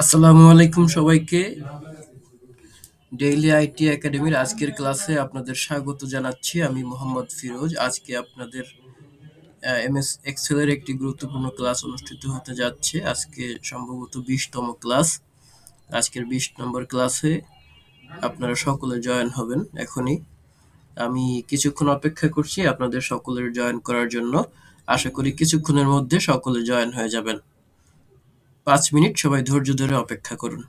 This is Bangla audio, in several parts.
আসসালামু আলাইকুম সবাইকে। ডেইলি আইটি একাডেমির আজকের ক্লাসে আপনাদের স্বাগত জানাচ্ছি। আমি মোহাম্মদ ফিরোজ। আজকে আপনাদের এমএস এক্সেলের একটি গুরুত্বপূর্ণ ক্লাস অনুষ্ঠিত হতে যাচ্ছে। আজকে সম্ভবত 20তম ক্লাস। আজকের 20 নম্বর ক্লাসে আপনারা সকলে জয়েন হবেন এখনই। আমি কিছুক্ষণ অপেক্ষা করছি আপনাদের সকলের জয়েন করার জন্য। আশা করি কিছুক্ষণের মধ্যে সকলে জয়েন হয়ে যাবেন। 5 মিনিট সবাই ধৈর্য ধরে অপেক্ষা করুন।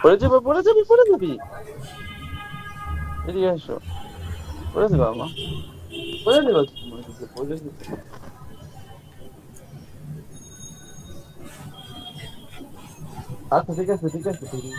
পড়ে যাবে, পড়ে যাবি, পড়ে যাবি। এদিকে এসো, পড়ে যাবে আমা, পড়ে যাবে, পড়ে যাবে। আচ্ছা ঠিক আছে, ঠিক আছে, ঠিক আছে।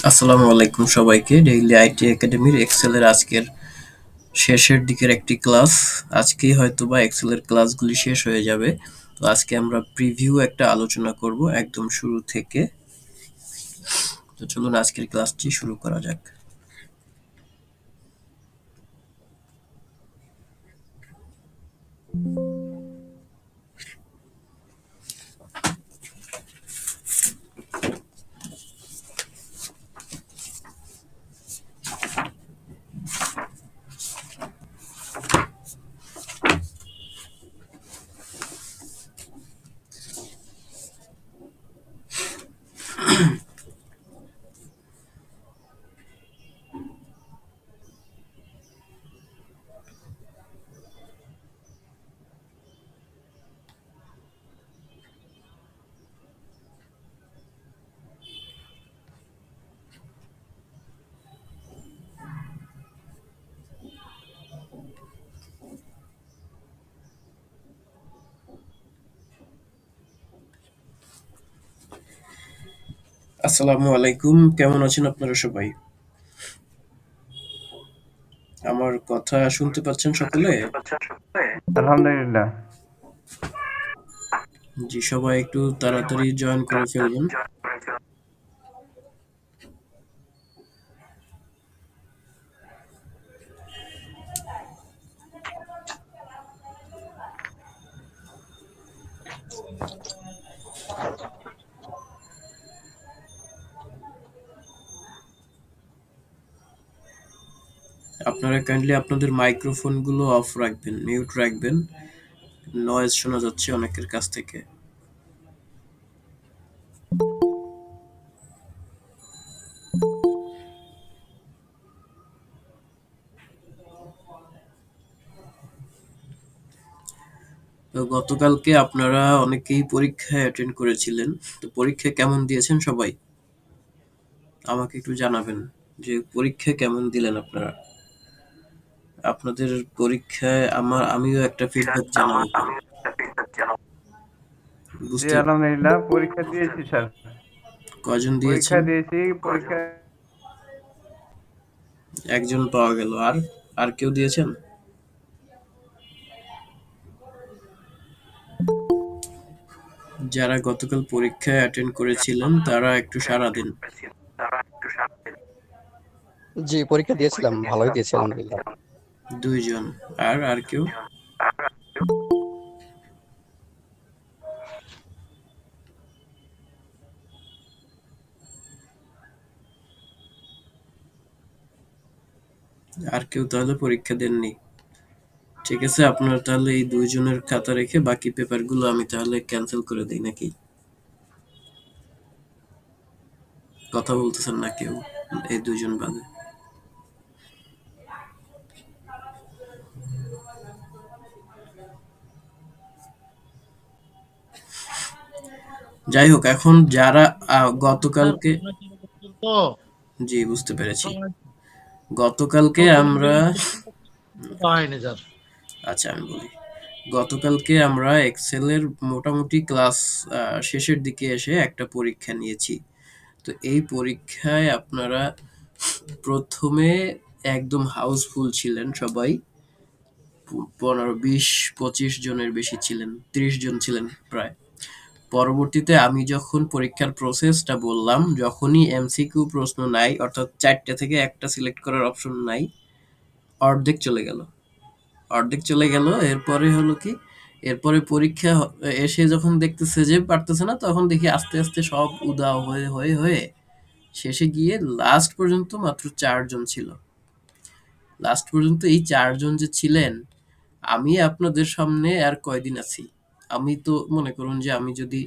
আসসালামু আলাইকুম সবাইকে। ডেইলি আইটি একাডেমির এক্সেলের আজকের শেষের দিকের একটি ক্লাস। আজকেই হয়তোবা এক্সেলের ক্লাসগুলি শেষ হয়ে যাবে। তো আজকে আমরা প্রিভিউ একটা আলোচনা করব একদম শুরু থেকে। তো চলুন আজকের ক্লাসটি শুরু করা যাক। আসসালামু আলাইকুম। কেমন আছেন আপনারা সবাই? আমার কথা শুনতে পাচ্ছেন সকলে? আলহামদুলিল্লাহ। জি, সবাই একটু তাড়াতাড়ি জয়েন করে ফেলবেন। আপনারা কাইন্ডলি আপনাদের মাইক্রোফোনগুলো অফ রাখবেন, মিউট রাখবেন। নয়েজ শোনা যাচ্ছে অনেকের কাছ থেকে। তো গতকালকে আপনারা অনেকেই পরীক্ষায় অ্যাটেন্ড করেছিলেন। তো পরীক্ষা কেমন দিয়েছেন সবাই? আমাকে একটু জানাবেন যে পরীক্ষা কেমন দিলেন আপনারা? আপনাদের পরীক্ষায় আমিও একটা ফিডব্যাক জানাবো। জি, বুঝতে আলহামদুলিল্লাহ। পরীক্ষা দিয়েছি স্যার। কয়জন পরীক্ষা দিয়েছেন? দিয়েছি। পরীক্ষা একজন পাওয়া গেল। আর আর কেউ দিয়েছেন? যারা গতকাল পরীক্ষায় অ্যাটেন্ড করেছিলেন তারা একটু সাড়া দিন। জি, পরীক্ষা দিয়েছিলাম। ভালোই দিয়েছি আলহামদুলিল্লাহ। ২ জন। আর কেউ? আর কেউ তাহলে পরীক্ষা দেননি। ঠিক আছে, আপনারা তাহলে এই ২ জনের খাতা রেখে বাকি পেপারগুলো আমি তাহলে ক্যানসেল করে দেই নাকি? কথা বলতেছেন না কেউ এই ২ জন বাদে? যাই হোক, এখন যারা স্যার গতকালকে আপনার কি বলছেন তো জি, বুঝতে পেরেছি। আসসালামু আলাইকুম। গতকালকে ডকুমেন্টের আমরা ইনস্ট্রাকশন দেওয়া হয়নি স্যার। আচ্ছা আমি বলি। গতকালকে আমরা এক্সেলের মোটামুটি ক্লাস শেষের দিকে এসে একটা পরীক্ষা নিয়েছি। তো এই পরীক্ষায় আপনারা প্রথমে একদম হাউসফুল ছিলেন সবাই। ১৫, ২০, ২৫ জনের বেশি ছিলেন। ৩০ জন ছিলেন প্রায়। পরবর্তীতে আমি যখন পরীক্ষার প্রসেসটা বললাম, যখনই এমসিকিউ প্রশ্ন নাই, অর্থাৎ ৪ টা থেকে একটা সিলেক্ট করার অপশন নাই, অর্ধেক চলে গেল। অর্ধেক চলে গেল। এরপরে হলো কি? এরপরে পরীক্ষা এসে যখন দেখতেছে যে পারতেছে না, তখন দেখি আস্তে, আস্তে সব উধাও হয়ে শেষে গিয়ে লাস্ট পর্যন্ত মাত্র ৪ জন ছিল। লাস্ট পর্যন্ত এই ৪ জন যে ছিলেন, আমি আপনাদের সামনে আর কয়দিন আছি? আমি তো মনে করুন যে আমি যদি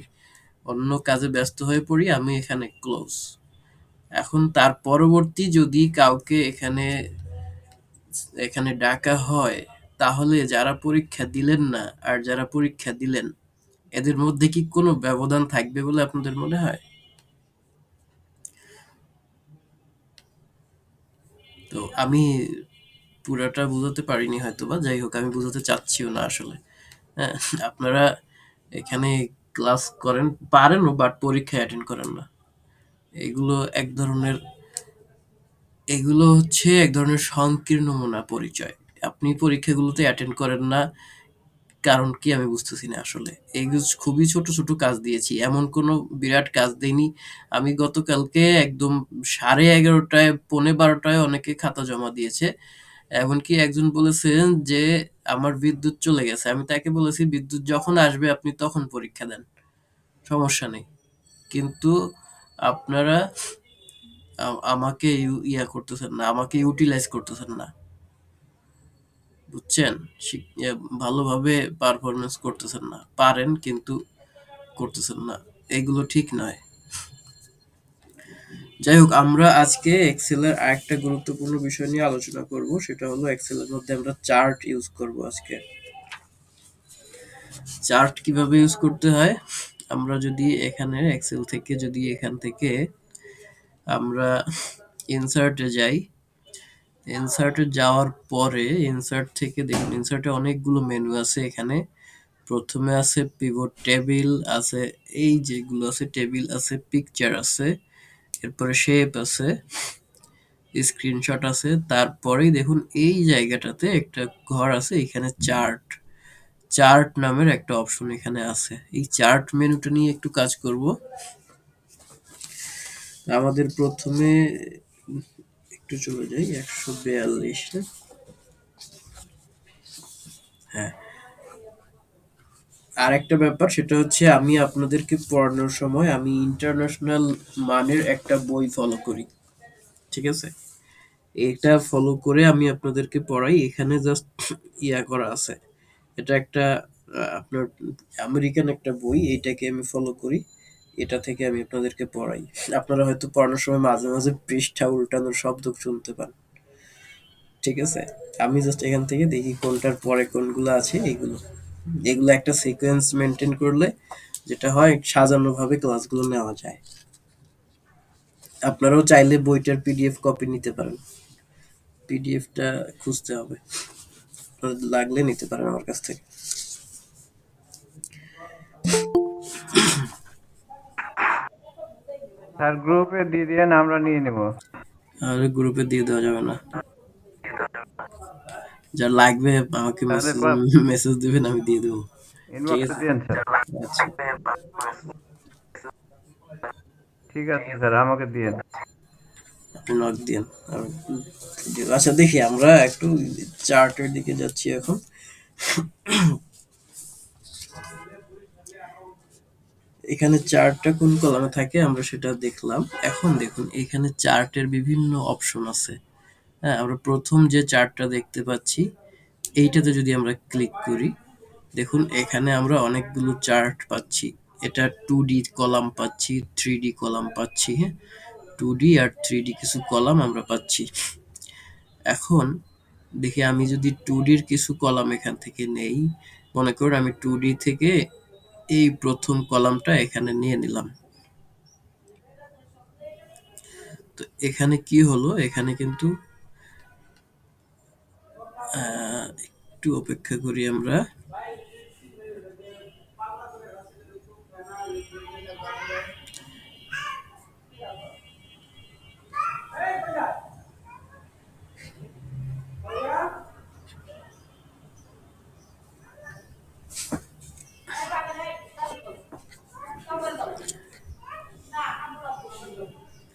অন্য কাজে ব্যস্ত হয়ে পড়ি, আমি এখানে ক্লোজ। এখন তার পরবর্তী যদি কাউকে এখানে ডাকা হয়, তাহলে যারা পরীক্ষা দিলেন না আর যারা পরীক্ষা দিলেন, এদের মধ্যে কি কোনো ব্যবধান থাকবে বলে আপনাদের মনে হয়? তো আমি পুরাটা বুঝাতে পারিনি হয়তোবা। যাই হোক, আমি বুঝাতে চাচ্ছিও না আসলে। হ্যাঁ? আপনারা এখানে ক্লাস করেন, পারেনও, বাট পরীক্ষায় অ্যাটেন্ড করেন না। এগুলো এক ধরনের এগুলো হচ্ছে এক ধরনের সংকীর্ণ পরিচয়। আপনি পরীক্ষাগুলোতে অ্যাটেন্ড করেন না, কারণ কি আমি বুঝতেছি না আসলে। এগুলো খুবই ছোট, ছোট কাজ দিয়েছি। এমন কোনো বিরাট কাজ দেইনি। আমি গতকালকে একদম 11:30টায়, 11:45টায় অনেকে খাতা জমা দিয়েছে। এমনকি একজন বলেছেন যে আমার বিদ্যুৎ চলে গেছে। আমি তাকে বলেছি বিদ্যুৎ যখন আসবে আপনি তখন পরীক্ষা দেন। সমস্যা নেই। কিন্তু আপনারা আমাকে করতেছেন না, আমাকে ইউটিলাইজ করতেছেন না। বুঝছেন? ভালোভাবে পারফরম্যান্স করতেছেন না। পারেন কিন্তু করতেছেন না। এগুলো ঠিক নয়। যাই হোক, আমরা আজকে এক্সেলের আরেকটা গুরুত্বপূর্ণ বিষয় নিয়ে আলোচনা করব। সেটা হলো এক্সেলের মধ্যে আমরা চার্ট ইউজ করব আজকে। চার্ট কিভাবে ইউজ করতে হয়? আমরা যদি এখানে এক্সেল থেকে যদি এখান থেকে আমরা ইনসার্টে যাই, ইনসার্টে যাওয়ার পরে ইনসার্ট থেকে দেখুন, ইনসার্টে অনেকগুলো মেনু আছে এখানে। প্রথমে আছে পিভট টেবিল আছে, এই যেগুলো আছে টেবিল আছে, পিকচার আছে, এরপরে শেপ আছে, স্ক্রিনশট আছে, তারপরেই দেখুন এই জায়গাটাতে একটা ঘর আছে, এখানে চার্ট চার্ট নামের একটা অপশন এখানে আছে। এই চার্ট মেনুটা নিয়ে একটু কাজ করব। আমাদের প্রথমে একটু চলে যাই 142, হ্যাঁ। আর একটা ব্যাপার, সেটা হচ্ছে আমি আপনাদেরকে পড়ানোর সময় আমি ইন্টারন্যাশনাল মানের একটা বই ফলো করি, ঠিক আছে? এটা ফলো করে আমি আপনাদেরকে পড়াই। এখানে জাস্ট ইয়া করা আছে, এটা একটা আপনার আমেরিকান একটা বই, এটাকে আমি ফলো করি, এটা থেকে আমি আপনাদেরকে পড়াই। আপনারা হয়তো পড়ানোর সময় মাঝে মাঝে পৃষ্ঠা উল্টানোর শব্দ শুনতে পান, ঠিক আছে? আমি জাস্ট এখান থেকে দেখি কোনটার পরে কোনগুলো আছে, এগুলো এগুলো একটা সিকোয়েন্স মেনটেন করলে যেটা হয়, সাজানো ভাবে ক্লাসগুলো নেওয়া যায়। আপনারাও চাইলে বইটার পিডিএফ কপি নিতে পারেন, পিডিএফটা খুঁজতে হবে, আপনাদের লাগলে নিতে পারেন আমার কাছ থেকে। স্যার গ্রুপে দিয়ে দিয়েন, আমরা নিয়ে নেব। আর গ্রুপে দিয়ে দেওয়া যাবে না, যা লাগবে আমাকে তাহলে মেসেজ দিবেন, আমি দিয়ে দেবো, ঠিক ইনবক্সে আছে? দিয়েন স্যার। আচ্ছা, ঠিক আছে স্যার, আমাকে দিয়েন। আপনি নক দিন। আচ্ছা, দেখি আমরা একটু চার্টের দিকে যাচ্ছি এখন। এখানে চার্টটা কোন কলামে থাকে আমরা সেটা দেখলাম। এখন দেখুন এখানে চার্টের বিভিন্ন অপশন আছে। হ্যাঁ, আমরা প্রথম যে চার্টটা দেখতে পাচ্ছি এইটাতে যদি আমরা ক্লিক করি, দেখুন এখানে আমরা অনেকগুলো চার্ট পাচ্ছি। এটা 2D কলাম পাচ্ছি, 3D কলাম পাচ্ছি, হ্যাঁ, 2D আর 3D কিছু কলাম আমরা পাচ্ছি। এখন দেখি আমি যদি 2Dর কিছু কলাম এখান থেকে নেই, মনে করুন আমি 2D থেকে এই প্রথম কলামটা এখানে নিয়ে নিলাম। তো এখানে কি হলো, এখানে কিন্তু একটু অপেক্ষা করি আমরা।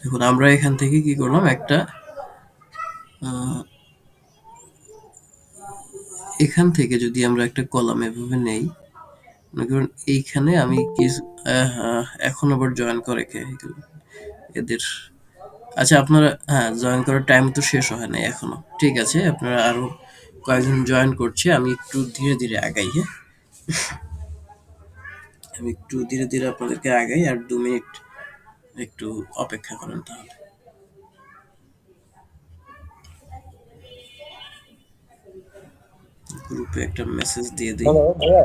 দেখুন আমরা এখান থেকে কি করলাম, একটা এখান থেকে যদি আমরা একটা কলাম এভাবে নেই, মনে করুন এইখানে আমি কিছু এখন আবার জয়েন করে কে এদের। আচ্ছা, আপনারা, হ্যাঁ, জয়েন করার টাইম তো শেষ হয় নাই এখনো, ঠিক আছে, আপনারা আরো কয়েকজন জয়েন করছে, আমি একটু ধীরে ধীরে আগাই, হ্যাঁ, আমি একটু ধীরে ধীরে আপনাদেরকে আগাই, আর 2 মিনিট একটু অপেক্ষা করেন তাহলে। গ্রুপে একটা মেসেজ দিয়ে দিই। হ্যালো ভাইয়া,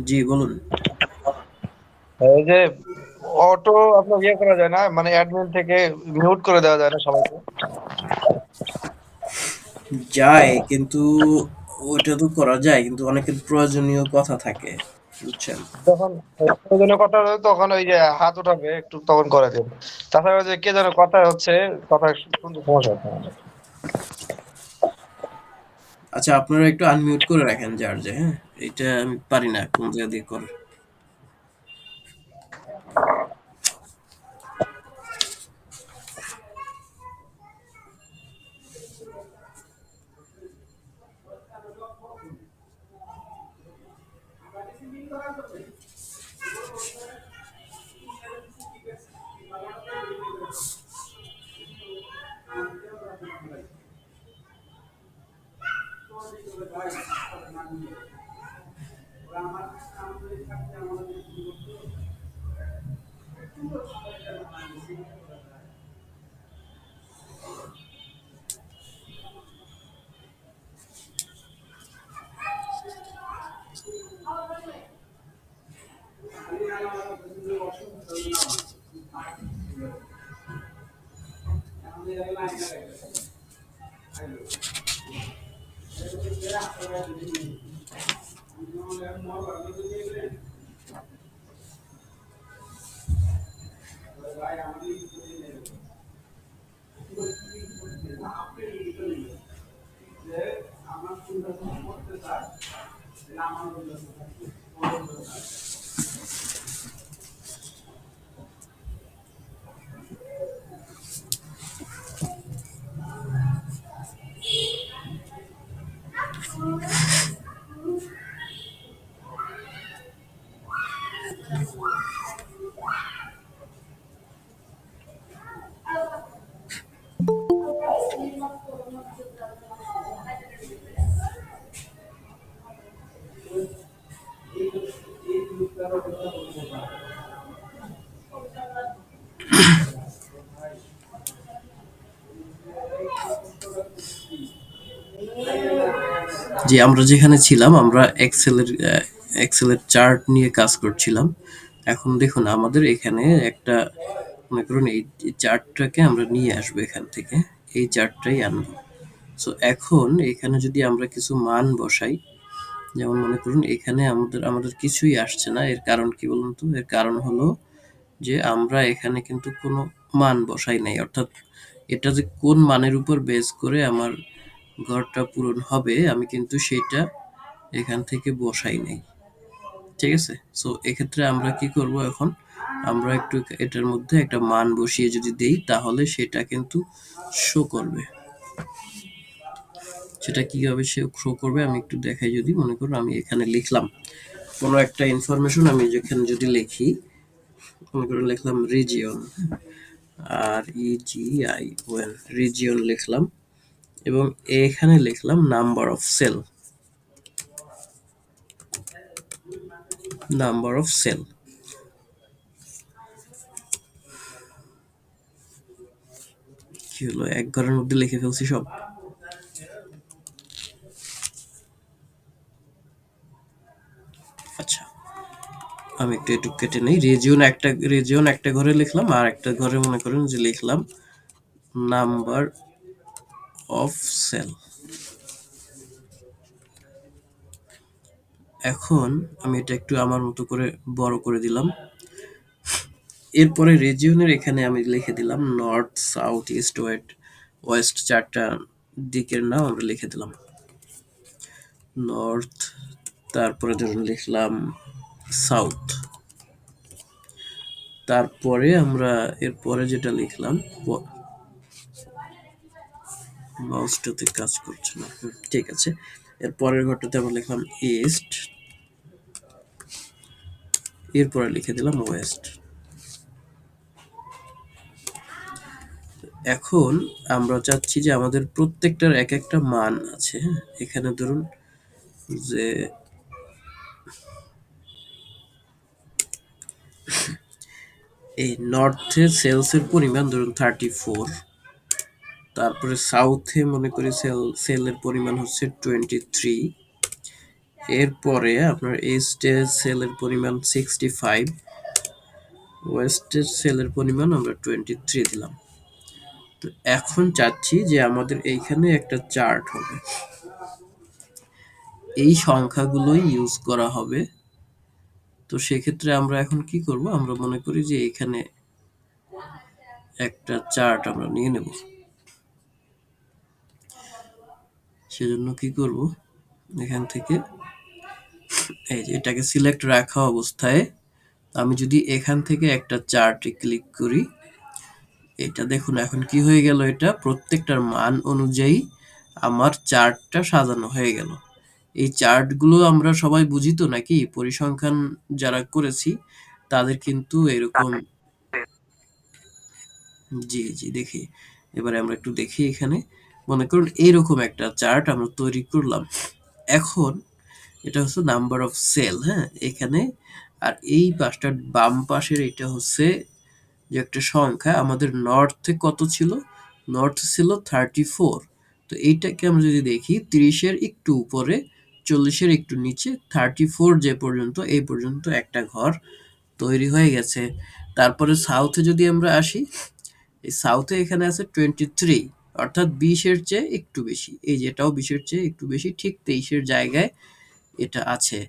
জি বলুন। এই যে অটো আপনার ইয়ে করা যায় না, মানে অ্যাডমিন থেকে মিউট করে দেওয়া যায় না সবাইকে? যায়, কিন্তু ওটা তো করা যায়, কিন্তু অনেকের প্রয়োজনীয় কথা থাকে, বুঝছেন? যখন প্রয়োজনীয় কথা হবে তখন ওই যে হাত উঠাবে একটু, তখন করে দেন। তাছাড়া ওই যে কে যেন কথা হচ্ছে, কথা শুনতে সমস্যা হচ্ছে আমাদের। আচ্ছা, আপনারা একটু আনমিউট করে রাখেন যার যে, হ্যাঁ, এটা আমি পারি না কোন জায়গা দিয়ে করে। যে আমরা যেখানে ছিলাম আমরা এক্সেলের চার্ট নিয়ে কাজ করছিলাম। এখন দেখুন আমাদের এখানে একটা, মনে করুন এই চার্টটাকে আমরা নিয়ে আসবো এখান থেকে, এই চার্টটাই আনবো। সো এখন এখানে যদি আমরা কিছু মান বসাই, যেমন মনে করুন এখানে আমাদের কিছুই আসছে না। এর কারণ কি বলুন তো? এর কারণ হলো যে আমরা এখানে কিন্তু কোনো মান বসাই নাই, অর্থাৎ এটা যে কোন মানের উপর বেস করে আমার ঘরটা পূরণ হবে আমি কিন্তু সেটা এখান থেকে বসাই নাই। ঠিক আছে? সো এক্ষেত্রে আমরা কি করব এখন? আমরা একটু এটার মধ্যে একটা মান বসিয়ে যদি দেই তাহলে সেটা কিন্তু শো করবে। সেটা কিভাবে শো করবে আমি একটু দেখাই। যদি মনে করুন আমি এখানে লিখলাম কোনো একটা ইনফরমেশন, আমি যেখানে যদি লিখি, মনে করুন লিখলাম রিজিয়ন, REGION, রিজিয়ন লিখলাম এবং এখানে লিখলাম number of cell, number of cell. কি হলো, এক ঘরের মধ্যে লিখে ফেলছি সব। আচ্ছা, আমি একটু একটু কেটে নেই। রিজিয়ন একটা ঘরে লিখলাম, আর একটা ঘরে মনে করেন যে লিখলাম নাম্বার অফ সেল। এখন আমি এটা একটু আমার মতো করে বড় করে দিলাম। এরপরে রিজিয়নের এখানে আমি লিখে দিলাম নর্থ, সাউথ, ইস্ট, ওয়েস্ট, চারটা দিকের নাম আমরা লিখে দিলাম। নর্থ, তারপরে ধরুন লিখলাম সাউথ, তারপরে আমরা এরপরে যেটা লিখলাম, মাউসটাতে কাজ করছে না, ঠিক আছে। এর পরের ঘরটাতে আমরা লিখলাম ইস্ট, এরপরে লিখে দিলাম ওয়েস্ট। এখন আমরা চাচ্ছি যে আমাদের প্রত্যেকটার এক একটা মান আছে। এখানে ধরুন যে এই নর্থে সেলসের পরিমাণ ধরুন 34, তারপরে সাউথে মনে করি সেলের পরিমাণ হচ্ছে 23, এরপরে আপনার ইস্টে সেলের পরিমাণ 65, ওয়েস্টের সেলের পরিমাণ আমরা 23 দিলাম। তো এখন চাচ্ছি যে আমাদের এইখানে একটা চার্ট হবে, এই সংখ্যাগুলোই ইউজ করা হবে। তো সেক্ষেত্রে আমরা এখন কি করব? আমরা মনে করি যে এখানে একটা চার্ট আমরা নিয়ে নেব। সেজন্য কি করব? এখান থেকে এই যে এটাকে সিলেক্ট রাখা অবস্থায় আমি যদি এখান থেকে একটা চার্টে ক্লিক করি, এটা দেখুন এখন কি হয়ে গেল, এটা প্রত্যেকটার মান অনুযায়ী আমার চার্টটা সাজানো হয়ে গেল। এই চার্টগুলো আমরা সবাই বুঝি তো নাকি? পরিসংখ্যান যারা করেছি তাদের কিন্তু এরকম, জি জি দেখি। এবারে আমরা একটু দেখি, এখানে মনে করুন এইরকম একটা চার্ট আমরা তৈরি করলাম। এখন এটা হচ্ছে নাম্বার অফ সেল, হ্যাঁ এখানে। আর এই পাশটার বাম পাশের এটা হচ্ছে যে একটা সংখ্যা, আমাদের নর্থে কত ছিল? নর্থ ছিল 34। তো এইটাকে আমরা যদি দেখি 30-এর একটু উপরে, 40-এর একটু নিচে, 34 যে পর্যন্ত, এই পর্যন্ত একটা ঘর তৈরি হয়ে গেছে। তারপরে সাউথে যদি আমরা আসি, এই সাউথে এখানে আছে 23, অর্থাৎ 20-এর চেয়ে একটু বেশি। এই যে এটাও 20-এর চেয়ে একটু বেশি, ঠিক 23-এর জায়গায় এটা আছে।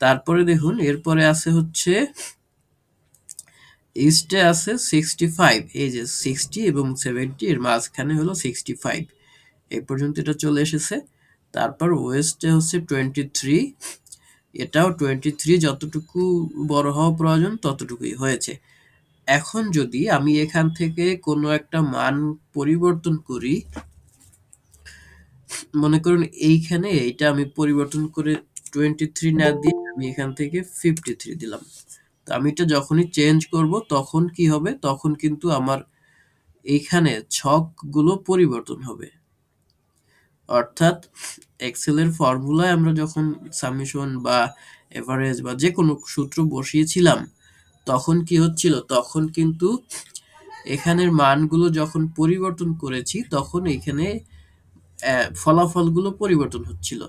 তারপরে দেখুন এরপরে আছে হচ্ছে ইস্টে আছে 65, এই যে 60 এবং 70 এর মাঝখানে হলো 65, এই পর্যন্ত এটা চলে এসেছে। তারপর ওয়েস্টে হচ্ছে 23, এটাও 23 যতটুকু বড় হওয়া প্রয়োজন ততটুকুই হয়েছে। এখন যদি আমি এখান থেকে কোনো একটা মান পরিবর্তন করি, মনে করুন এইখানে এইটা আমি পরিবর্তন করে 23 না দিয়ে আমি এখান থেকে 53 দিলাম। তো আমি এটা যখনই চেঞ্জ করব তখন কি হবে, তখন কিন্তু আমার এইখানে ছকগুলো পরিবর্তন হবে। অর্থাৎ এক্সেল এর ফর্মুলায় আমরা যখন সামেশন বা এভারেজ বা যে কোনো সূত্র বসিয়েছিলাম তখন কি হচ্ছিল, তখন কিন্তু এখানের মানগুলো যখন পরিবর্তন করেছি তখন এখানে ফলাফলগুলো পরিবর্তন হচ্ছিল।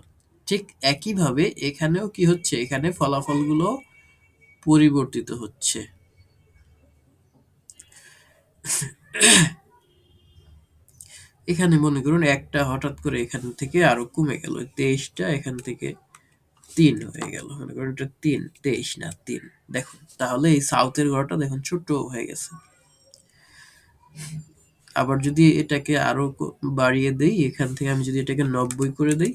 ঠিক একইভাবে এখানেও কি হচ্ছে, এখানে ফলাফলগুলো পরিবর্তিত হচ্ছে। এখানে মনে করুন একটা হঠাৎ করে এখান থেকে আরো কমে গেল, 23টা এখান থেকে 3 হয়ে গেল। মনে করেন এটা 3, 23 না 3। দেখুন তাহলে এই সাউথের ঘরটা দেখুন ছোট হয়ে গেছে। আবার যদি এটাকে আরো বাড়িয়ে দেই, এখান থেকে আমি যদি এটাকে 90 করে দেই,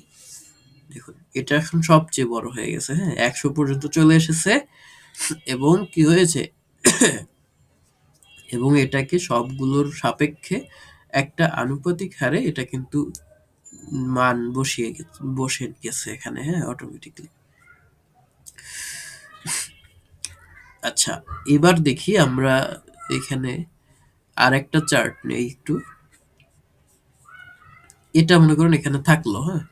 দেখুন এটা এখন সবচেয়ে বড় হয়ে গেছে। হ্যাঁ, 100 পর্যন্ত চলে এসেছে এবং কি হয়েছে এবং এটাকে সবগুলোর সাপেক্ষে একটা আনুপাতিক হারে এটা কিন্তু মান বসে গেছে এখানে। হ্যাঁ, অটোমেটিকলি। আচ্ছা, এবার দেখি আমরা এখানে আরেকটা চার্ট নেই একটু। এটা মনে করুন এখানে থাকলো। হ্যাঁ,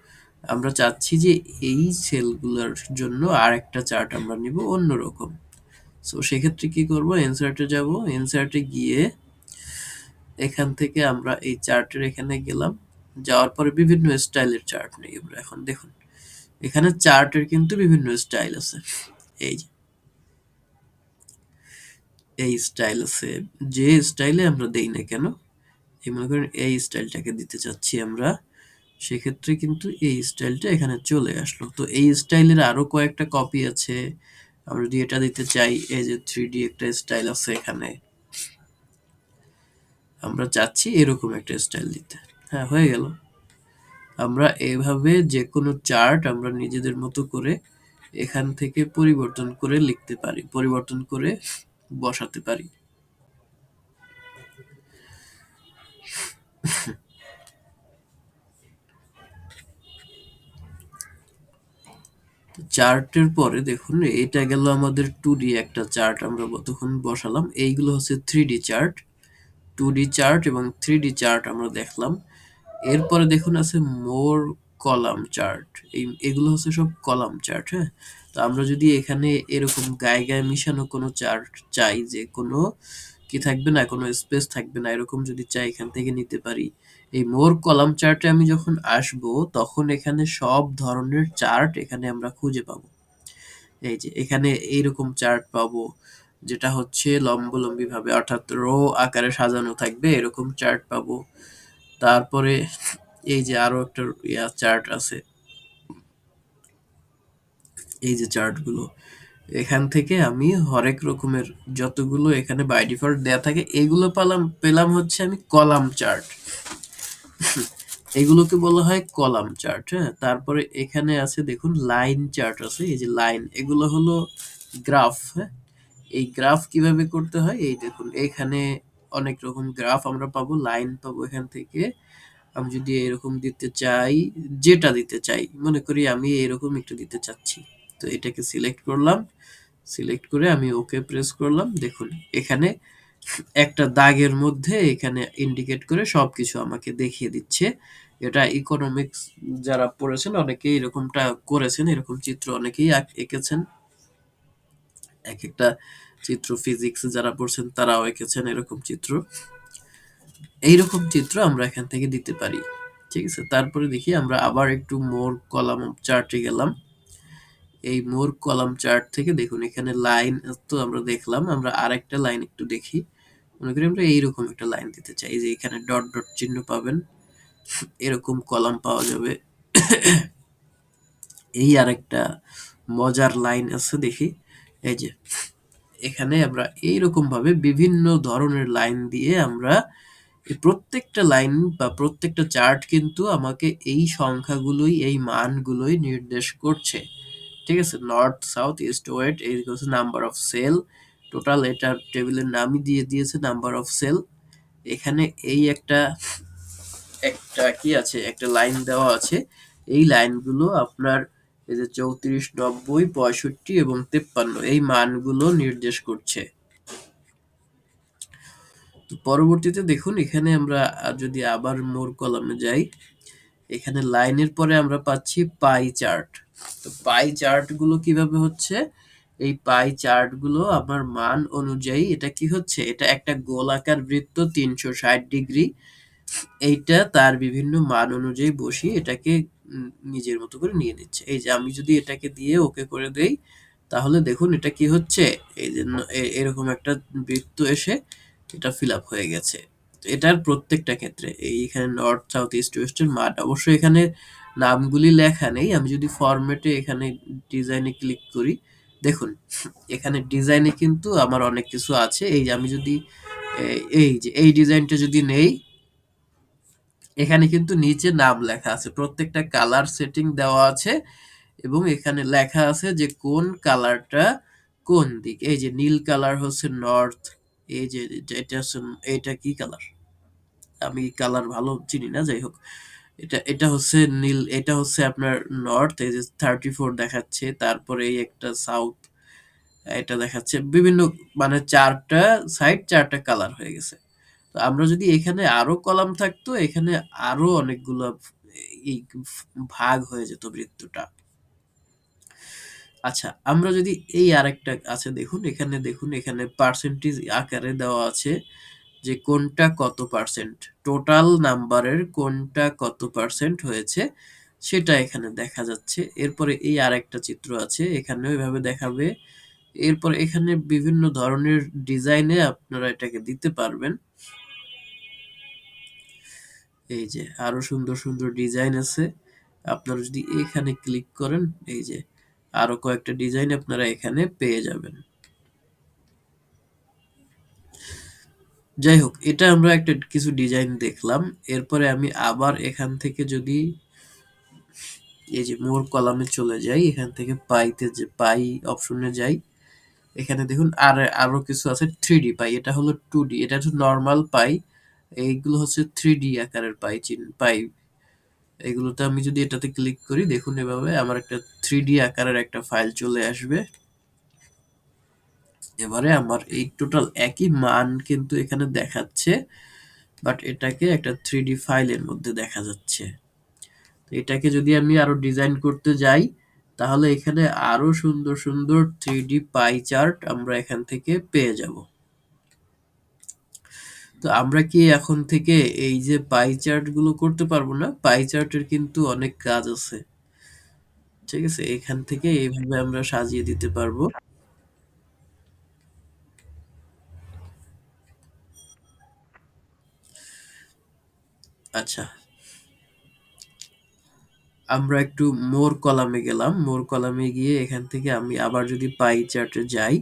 আমরা চাচ্ছি যে এই সেলগুলোর জন্য আরেকটা চার্ট আমরা নিব অন্যরকম। সো সেক্ষেত্রে কি করব, ইনসার্টে যাব, ইনসার্টে গিয়ে এখান থেকে আমরা এই চার্টের এখানে গেলাম, যাওয়ার পরে বিভিন্ন স্টাইলের চার্ট নেই আমরা। এখন দেখুন এখানে চার্টের কিন্তু বিভিন্ন স্টাইল আছে। এই যে এই স্টাইল আছে, যে স্টাইলে আমরা দেই না কেন, এই মনে করেন এই স্টাইলটাকে দিতে চাচ্ছি আমরা, সেক্ষেত্রে কিন্তু এই স্টাইলটা এখানে চলে আসলো। তো এই স্টাইলের আরো কয়েকটা কপি আছে। আমরা যদি এটা দিতে চাই, এই যে 3D একটা স্টাইল আছে এখানে, আমরা চাচ্ছি এরকম একটা স্টাইল দিতে। হ্যাঁ, হয়ে গেল। আমরা এইভাবে যে কোনো চার্ট আমরা নিজেদের মতো করে এখান থেকে পরিবর্তন করে লিখতে পারি, পরিবর্তন করে বসাতে পারি। চার্টের পরে দেখুন এটা গেল আমাদের 2D একটা চার্ট আমরা তখন বসালাম। এইগুলো হচ্ছে 3D চার্ট, 2D চার্ট এবং 3D চার্ট আমরা দেখলাম। এরপরে দেখুন আছে মোর কলাম চার্ট। এগুলো হচ্ছে সব কলাম চার্ট। হ্যাঁ, তো আমরা যদি এখানে এরকম গায়ে গায়ে মিশানো কোনো চার্ট চাই, যে কোনো কি থাকবে না, কোনো স্পেস থাকবে না, এরকম যদি চাই এখান থেকে নিতে পারি। এই মোর কলাম চার্টে আমি যখন আসব তখন এখানে সব ধরনের চার্ট এখানে আমরা খুঁজে পাবো। এই যে এখানে এইরকম চার্ট পাবো, যেটা হচ্ছে লম্বলম্বী ভাবে অর্থাৎ রো আকারে সাজানো থাকবে, এরকম চার্ট পাবো। তারপরে এই যে আরো একটা চার্ট আছে, এই যে চার্টগুলো, এখান থেকে আমি হরেক রকমের যতগুলো এখানে বাই ডিফল্ট দেয়া থাকে এগুলো পেলাম হচ্ছে আমি কলাম চার্ট। এগুলোকে বলা হয় কলাম চার্ট। হ্যাঁ, তারপরে এখানে আছে দেখুন লাইন চার্ট আছে, এই যে লাইন, এগুলো হলো গ্রাফ। হ্যাঁ, এই গ্রাফ কিভাবে করতে হয়, এই দেখুন এখানে অনেক রকম গ্রাফ আমরা পাবো, লাইন পাবো এখান থেকে। আমি যদি এরকম দিতে চাই, যেটা দিতে চাই, মনে করি আমি এরকম একটু দিতে চাচ্ছি, তো এটাকে সিলেক্ট করলাম, সিলেক্ট করে আমি ওকে প্রেস করলাম। দেখুন এখানে একটা দাগের মধ্যে এখানে ইন্ডিকেট করে সবকিছু আমাকে দেখিয়ে দিচ্ছে। এটা ইকোনমিক্স যারা পড়েছেন অনেকেই এরকমটা করেছেন, এরকম চিত্র অনেকেই এঁকেছেন। এক একটা চিত্র ফিজিক্স যারা পড়ছেন তারাও এঁকেছেন এরকম চিত্র। এইরকম চিত্র আমরা এখান থেকে দিতে পারি। ঠিক আছে, তারপরে দেখি আমরা আবার একটু মোর কলাম চার্টে গেলাম। এই মোর কলাম চার্ট থেকে দেখুন এখানে লাইন তো আমরা দেখলাম, আমরা আরেকটা লাইন একটু দেখি। মনে করি আমরা এইরকম একটা লাইন দিতে চাই, যে এখানে ডট ডট চিহ্ন পাবেন, এরকম কলাম পাওয়া যাবে। এই আরেকটা মজার লাইন আছে, দেখি এই যে এখানে আমরা এইরকম ভাবে বিভিন্ন ধরনের লাইন দিয়ে আমরা এই প্রত্যেকটা লাইন বা প্রত্যেকটা চার্ট কিন্তু আমাকে এই সংখ্যাগুলোই, এই মানগুলোই নির্দেশ করছে। ঠিক আছে, নর্থ সাউথ ইস্ট ওয়েস্ট এই হচ্ছে নাম্বার অফ সেল টোটাল, এটা টেবিলের নামই দিয়ে দিয়েছে নাম্বার অফ সেল। এখানে এই একটা একটা কি আছে, একটা লাইন দেওয়া আছে, এই লাইনগুলো আপনার এই যে 34, 90, 65 এবং 53 এই মানগুলো নির্দেশ করছে। তো পরবর্তীতে দেখুন এখানে আমরা যদি আবার মোর কলামে যাই, এখানে লাইনের পরে আমরা পাচ্ছি পাই চার্ট। তো পাই চার্ট গুলো কিভাবে হচ্ছে, এই পাই চার্ট গুলো আমার মান অনুযায়ী এটা কি হচ্ছে, এটা একটা গোলাকার বৃত্ত 360 ডিগ্রি, এইটা তার বিভিন্ন মান অনুযায়ী বসিয়ে এটাকে নিজের মতো করে নিয়ে নিচ্ছে। এই যে আমি যদি এটাকে দিয়ে ওকে করে দেই, তাহলে দেখুন এটা কি হচ্ছে, এই যে এরকম একটা বৃত্ত এসে এটা ফিল আপ হয়ে গেছে। তো এটার প্রত্যেকটা ক্ষেত্রে এইখানে নর্থ সাউথ ইস্ট ওয়েস্টের মান, অবশ্যই এখানে নামগুলি লেখা নেই। আমি যদি ফরম্যাটে এখানে ডিজাইনে ক্লিক করি, দেখুন এখানে ডিজাইনে কিন্তু আমার অনেক কিছু আছে। এই যে আমি যদি এই যে এই ডিজাইনটা যদি নেই, এখানে কিন্তু নিচে নাম লেখা আছে, প্রত্যেকটা কালার সেটিং দেওয়া আছে এবং এখানে লেখা আছে যে কোন কালারটা কোন দিক। এই যে নীল কালার হচ্ছে নর্থ, এই যে এটা হচ্ছে, এটা কি কালার আমি কালার ভালো চিনি না, যাই হোক এটা এটা হচ্ছে নীল, এটা হচ্ছে আপনার নর্থ, এই যে 34 দেখাচ্ছে, তারপরে এই একটা সাউথ এটা দেখাচ্ছে, বিভিন্ন মানে চারটা সাইড চারটা কালার হয়ে গেছে। তো আমরা যদি এখানে আরো কলাম থাকতো, এখানে আরো অনেকগুলো এই ভাগ হয়ে যেত বৃত্তটা। আচ্ছা, আমরা যদি এই আরেকটা আছে দেখুন, এখানে দেখুন এখানে পার্সেন্টেজ আকারে দেওয়া আছে যে কোনটা কত পার্সেন্ট, টোটাল নাম্বারের কোনটা কত পার্সেন্ট হয়েছে সেটা এখানে দেখা যাচ্ছে। এরপরে এই আরেকটা চিত্র আছে, এখানেও এভাবে দেখাবে। এরপর এখানে বিভিন্ন ধরনের ডিজাইনে আপনারা এটাকে দিতে পারবেন। এই যে আরো সুন্দর সুন্দর ডিজাইন আছে, আপনারা যদি এখানে ক্লিক করেন, এই যে আরো কয়েকটা ডিজাইন আপনারা এখানে পেয়ে যাবেন। যাই হোক, এটা আমরা একটা কিছু ডিজাইন দেখলাম। এরপরে আমি আবার এখান থেকে যদি এই যে মোর কলামে চলে যাই, এখান থেকে পাইতে যে পাই অপশনে যাই, এখানে দেখুন আরো কিছু আছে 3D পাই, এটা হলো 2D, এটা হচ্ছে নর্মাল পাই, এইগুলো হচ্ছে 3D আকারের পাই পাই। এগুলোতে আমি যদি এটাতে ক্লিক করি, দেখুন এভাবে আমার একটা 3D আকারের একটা ফাইল চলে আসবে। এবারে আমার এই টোটাল একই মান কিন্তু এখানে দেখাচ্ছে, বাট এটাকে একটা 3D ফাইলের মধ্যে দেখা যাচ্ছে। তো এটাকে যদি আমি আরো ডিজাইন করতে যাই, তাহলে এখানে আরো সুন্দর সুন্দর 3D পাই চার্ট আমরা এখান থেকে পেয়ে যাব। তো আমরা কি এখন থেকে এই যে পাই চার্ট গুলো করতে পারবো না? পাই চার্টের কিন্তু অনেক কাজ আছে, ঠিক আছে, এখান থেকে এইভাবে আমরা সাজিয়ে দিতে পারবো। আচ্ছা, আমরা একটু মোর কলামে গেলাম, মোর কলামে গিয়ে এখান থেকে আমি আবার যদি পাই চার্টে যাই,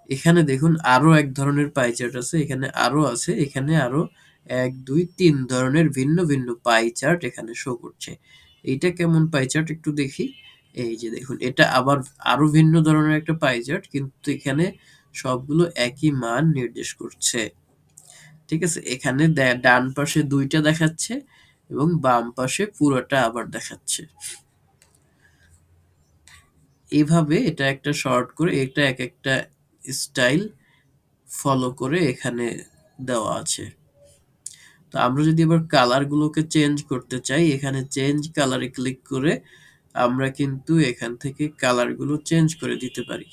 এখানে দেখুন আরো এক ধরনের পাই চার্ট আছে, এখানে আরো আছে, এখানে আরো 1, 2, 3 ধরনের ভিন্ন ভিন্ন পাই চার্ট এখানে শো করছে। এইটা কেমন পাই চার্ট একটু দেখি। এই যে দেখুন এটা আবার আরো ভিন্ন ধরনের একটা পাই চার্ট, কিন্তু এখানে সবগুলো একই মান নির্দেশ করছে। ঠিক আছে, এখানে ডান পাশে 2টা দেখাচ্ছে এবং বাম পাশে পুরোটা আবার দেখাচ্ছে। এইভাবে এটা একটা শর্ট করে এটা এক একটা স্টাইল ফলো করে এখানে দেওয়া আছে। তো আমরা যদি এবার কালার গুলোকে চেঞ্জ করতে চাই, এখানে চেঞ্জ কালারে ক্লিক করে আমরা কিন্তু এখান থেকে কালার গুলো চেঞ্জ করে দিতে পারি।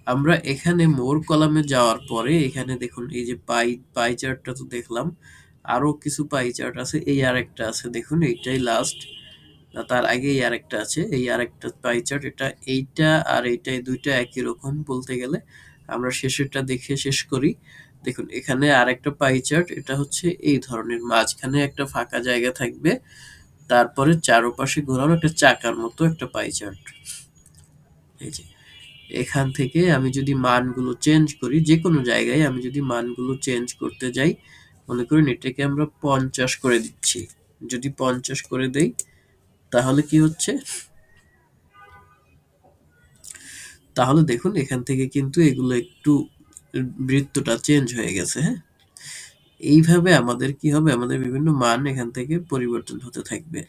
আমরা এখানে মোর কলামে যাওয়ার পরে এখানে দেখুন এই যে পাই চার্টটা তো দেখলাম, আরো কিছু পাই চার্ট আছে, এই আরেকটা আছে দেখুন, এইটাই লাস্ট, তার আগে এই আরেকটা আছে, এই আরেকটা পাই চার্ট, এটা এইটা আর এইটাই দুইটা একই রকম বলতে গেলে। আমরা শেষেরটা দেখে শেষ করি। দেখুন এখানে আরেকটা পাই চার্ট, এটা হচ্ছে এই ধরনের, মাঝখানে একটা ফাঁকা জায়গা থাকবে, তারপরে চারপাশে ঘোরানো একটা চাকার মতো একটা পাই চার্ট। এই যে এখান থেকে আমি যদি মানগুলো চেঞ্জ করি, যে কোনো জায়গায় আমি যদি মানগুলো চেঞ্জ করতে যাই, মনে করুন এটাকে আমরা 50 করে দিচ্ছি। যদি 50 করে দেই তাহলে কি হচ্ছে, তাহলে দেখুন এখান থেকে কিন্তু এগুলো একটু বৃত্তটা চেঞ্জ হয়ে গেছে, হ্যাঁ। এইভাবে আমাদের কি হবে, আমাদের বিভিন্ন মান এখান থেকে পরিবর্তন হতে থাকবে।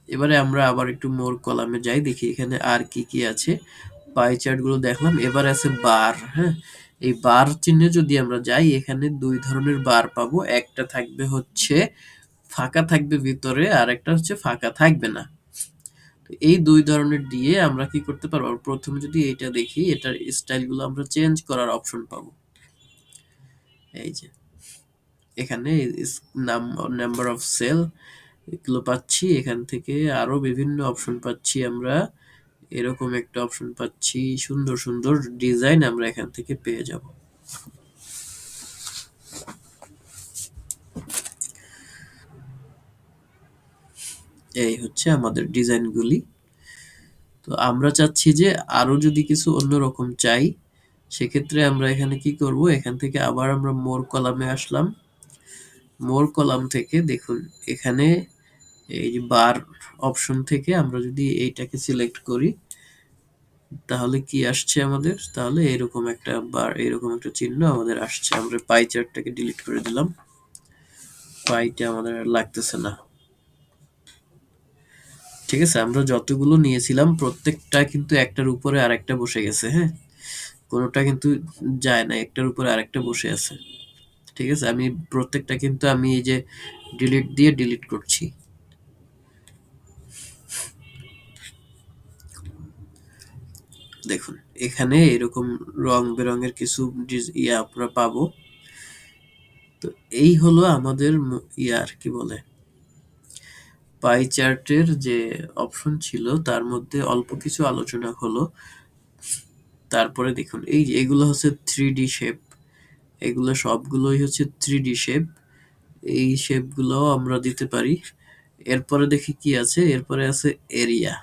এবারে আমরা আবার একটু মোর কলামে যাই, দেখি এখানে আর কি কি আছে। পাই চার্ট গুলো দেখলাম, এবার আছে বার, হ্যাঁ। এই বার চিহ্নে যদি আমরা যাই, এখানে দুই ধরনের বার পাবো, একটা থাকবে হচ্ছে ফাঁকা থাকবে ভিতরে, আর একটা হচ্ছে ফাঁকা থাকবে না। তো এই দুই ধরনের দিয়ে আমরা কি করতে পারবো, প্রথমে যদি এটা দেখি, এটার স্টাইলগুলো আমরা চেঞ্জ করার অপশন পাবো। এই যে এখানে নাম্বার অফ সেল এগুলো পাচ্ছি, এখান থেকে আরো বিভিন্ন অপশন পাচ্ছি আমরা, এরকম একটা অপশন পাচ্ছি, সুন্দর সুন্দর ডিজাইন আমরা এখান থেকে পেয়ে যাব। এই হচ্ছে আমাদের ডিজাইনগুলি। তো আমরা চাচ্ছি যে আরো যদি কিছু অন্যরকম চাই, সেক্ষেত্রে আমরা এখানে কি করব, এখান থেকে আবার আমরা মোর কলামে আসলাম। মোর কলাম থেকে দেখুন এখানে এই যে বার অপশন থেকে আমরা যদি এইটাকে সিলেক্ট করি, তাহলে কি আসছে আমাদের, তাহলে এরকম একটা বার, এরকম একটা চিহ্ন আমাদের আসছে। আমরা পাই চার্টটাকে ডিলিট করে দিলাম, পাইটা আমাদের আর লাগতেছে না। ঠিক আছে, আমরা যতগুলো নিয়েছিলাম প্রত্যেকটা কিন্তু একটার উপরে আরেকটা বসে গেছে, হ্যাঁ। কোনোটা কিন্তু যায় না, একটার উপরে আরেকটা বসে আছে। ঠিক আছে, আমি প্রত্যেকটা কিন্তু আমি এই যে ডিলিট দিয়ে ডিলিট করছি। দেখুন এখানে এরকম রং বেরঙের কিছু আমরা পাবো। তো এই হলো আমাদের ইয়ার কি বলে, পাই চার্টের যে অপশন ছিল তার মধ্যে অল্প কিছু আলোচনা হলো। তারপরে দেখুন এই যে এগুলো হচ্ছে 3D শেপ, এগুলো সবগুলোই হচ্ছে 3D শেপ। এই শেপগুলোও আমরা দিতে পারি। এরপরে দেখি কি আছে, এরপরে আছে এরিয়া।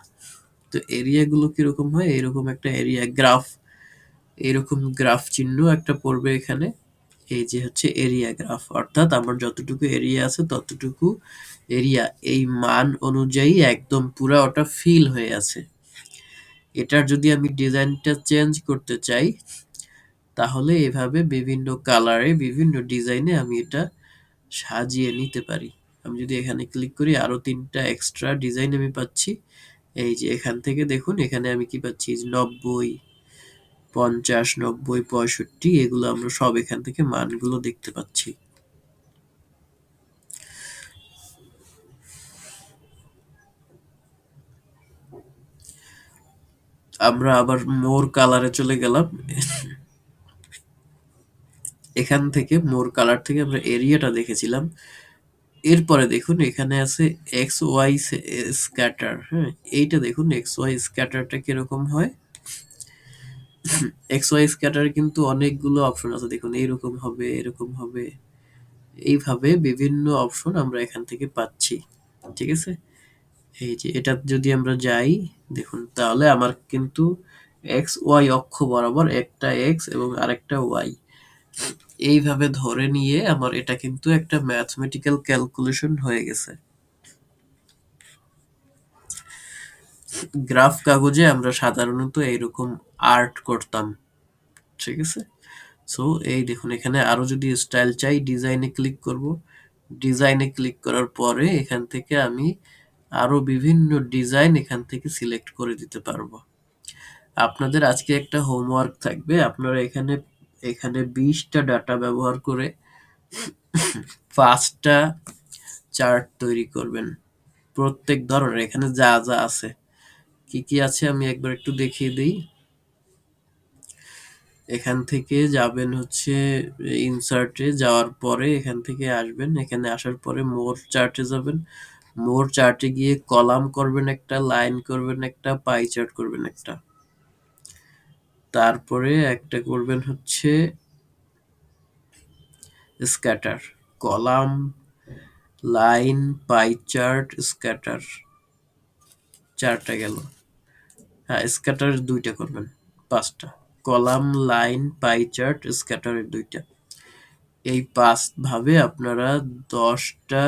তো এরিয়াগুলো কিরকম হয়, এরকম একটা এরিয়া গ্রাফ, এরকম গ্রাফ চিহ্ন একটা পড়বে এখানে। এই যে হচ্ছে এরিয়া গ্রাফ, অর্থাৎ আমার যতটুকু এরিয়া আছে ততটুকু এরিয়া এই মান অনুযায়ী একদম পুরা ওটা ফিল হয়ে আছে। এটার যদি আমি ডিজাইনটা চেঞ্জ করতে চাই, তাহলে এভাবে বিভিন্ন কালারে বিভিন্ন ডিজাইনে আমি এটা সাজিয়ে নিতে পারি। আমি যদি এখানে ক্লিক করি, আরো 3টা এক্সট্রা ডিজাইন আমি পাচ্ছি। এই যে এখান থেকে দেখুন, এখানে আমি কি পাচ্ছি, 90, 50, 90, 65 এগুলো আমরা সব এখান থেকে মানগুলো দেখতে পাচ্ছি। আমরা আবার মোর কালারে চলে গেলাম। এখান থেকে মোর কালার থেকে আমরা এরিয়াটা দেখেছিলাম। এরপরে দেখুন এখানে আছে এক্স ওয়াই স্ক্যাটার, হ্যাঁ। এইটা দেখুন এক্স ওয়াই স্ক্যাটারটা কিরকম হয়। এক্স ওয়াই স্ক্যাটার কিন্তু অনেকগুলো অপশন আছে, দেখুন এইরকম হবে, এরকম হবে, এইভাবে বিভিন্ন অপশন আমরা এখান থেকে পাচ্ছি। ঠিক আছে, এই যে এটা যদি আমরা যাই, দেখুন তাহলে আমার কিন্তু এক্স ওয়াই অক্ষ বরাবর একটা এক্স এবং আরেকটা ওয়াই, এইভাবে ধরে নিয়ে আমার এটা কিন্তু একটা ম্যাথমেটিক্যাল ক্যালকুলেশন হয়ে গেছে। গ্রাফ কাগজে আমরা সাধারণত এইরকম আর্ট করতাম। ঠিক আছে, সো এই দেখুন এখানে আরো যদি স্টাইল চাই, ডিজাইনে ক্লিক করব। ডিজাইনে ক্লিক করার পরে এখান থেকে আমি আরো বিভিন্ন ডিজাইন এখান থেকে সিলেক্ট করে দিতে পারবো। আপনাদের আজকে একটা হোমওয়ার্ক থাকবে, আপনারা এখানে এখানে 20টা ডাটা ব্যবহার করে 5টা চার্ট তৈরি করবেন প্রত্যেক ধরনের। এখানে যা যা আছে, কি কি আছে আমি একবার একটু দেখিয়ে দিই। এখান থেকে যাবেন হচ্ছে ইনসার্টে, যাওয়ার পরে এখান থেকে আসবেন, এখানে আসার পরে মোর চার্টে যাবেন। মোর চার্টে গিয়ে কলাম করবেন একটা, লাইন করবেন একটা, পাই চার্ট করবেন একটা, তারপরে একটা করবেন হচ্ছে scatter. Column, line, pie chart, scatter, 4টা গেল। হ্যাঁ, স্ক্যাটার 2টা করবেন, 5টা। কলাম, লাইন, পাই চার্ট, স্ক্যাটারের 2টা। এই 5 ভাবে আপনারা 10টা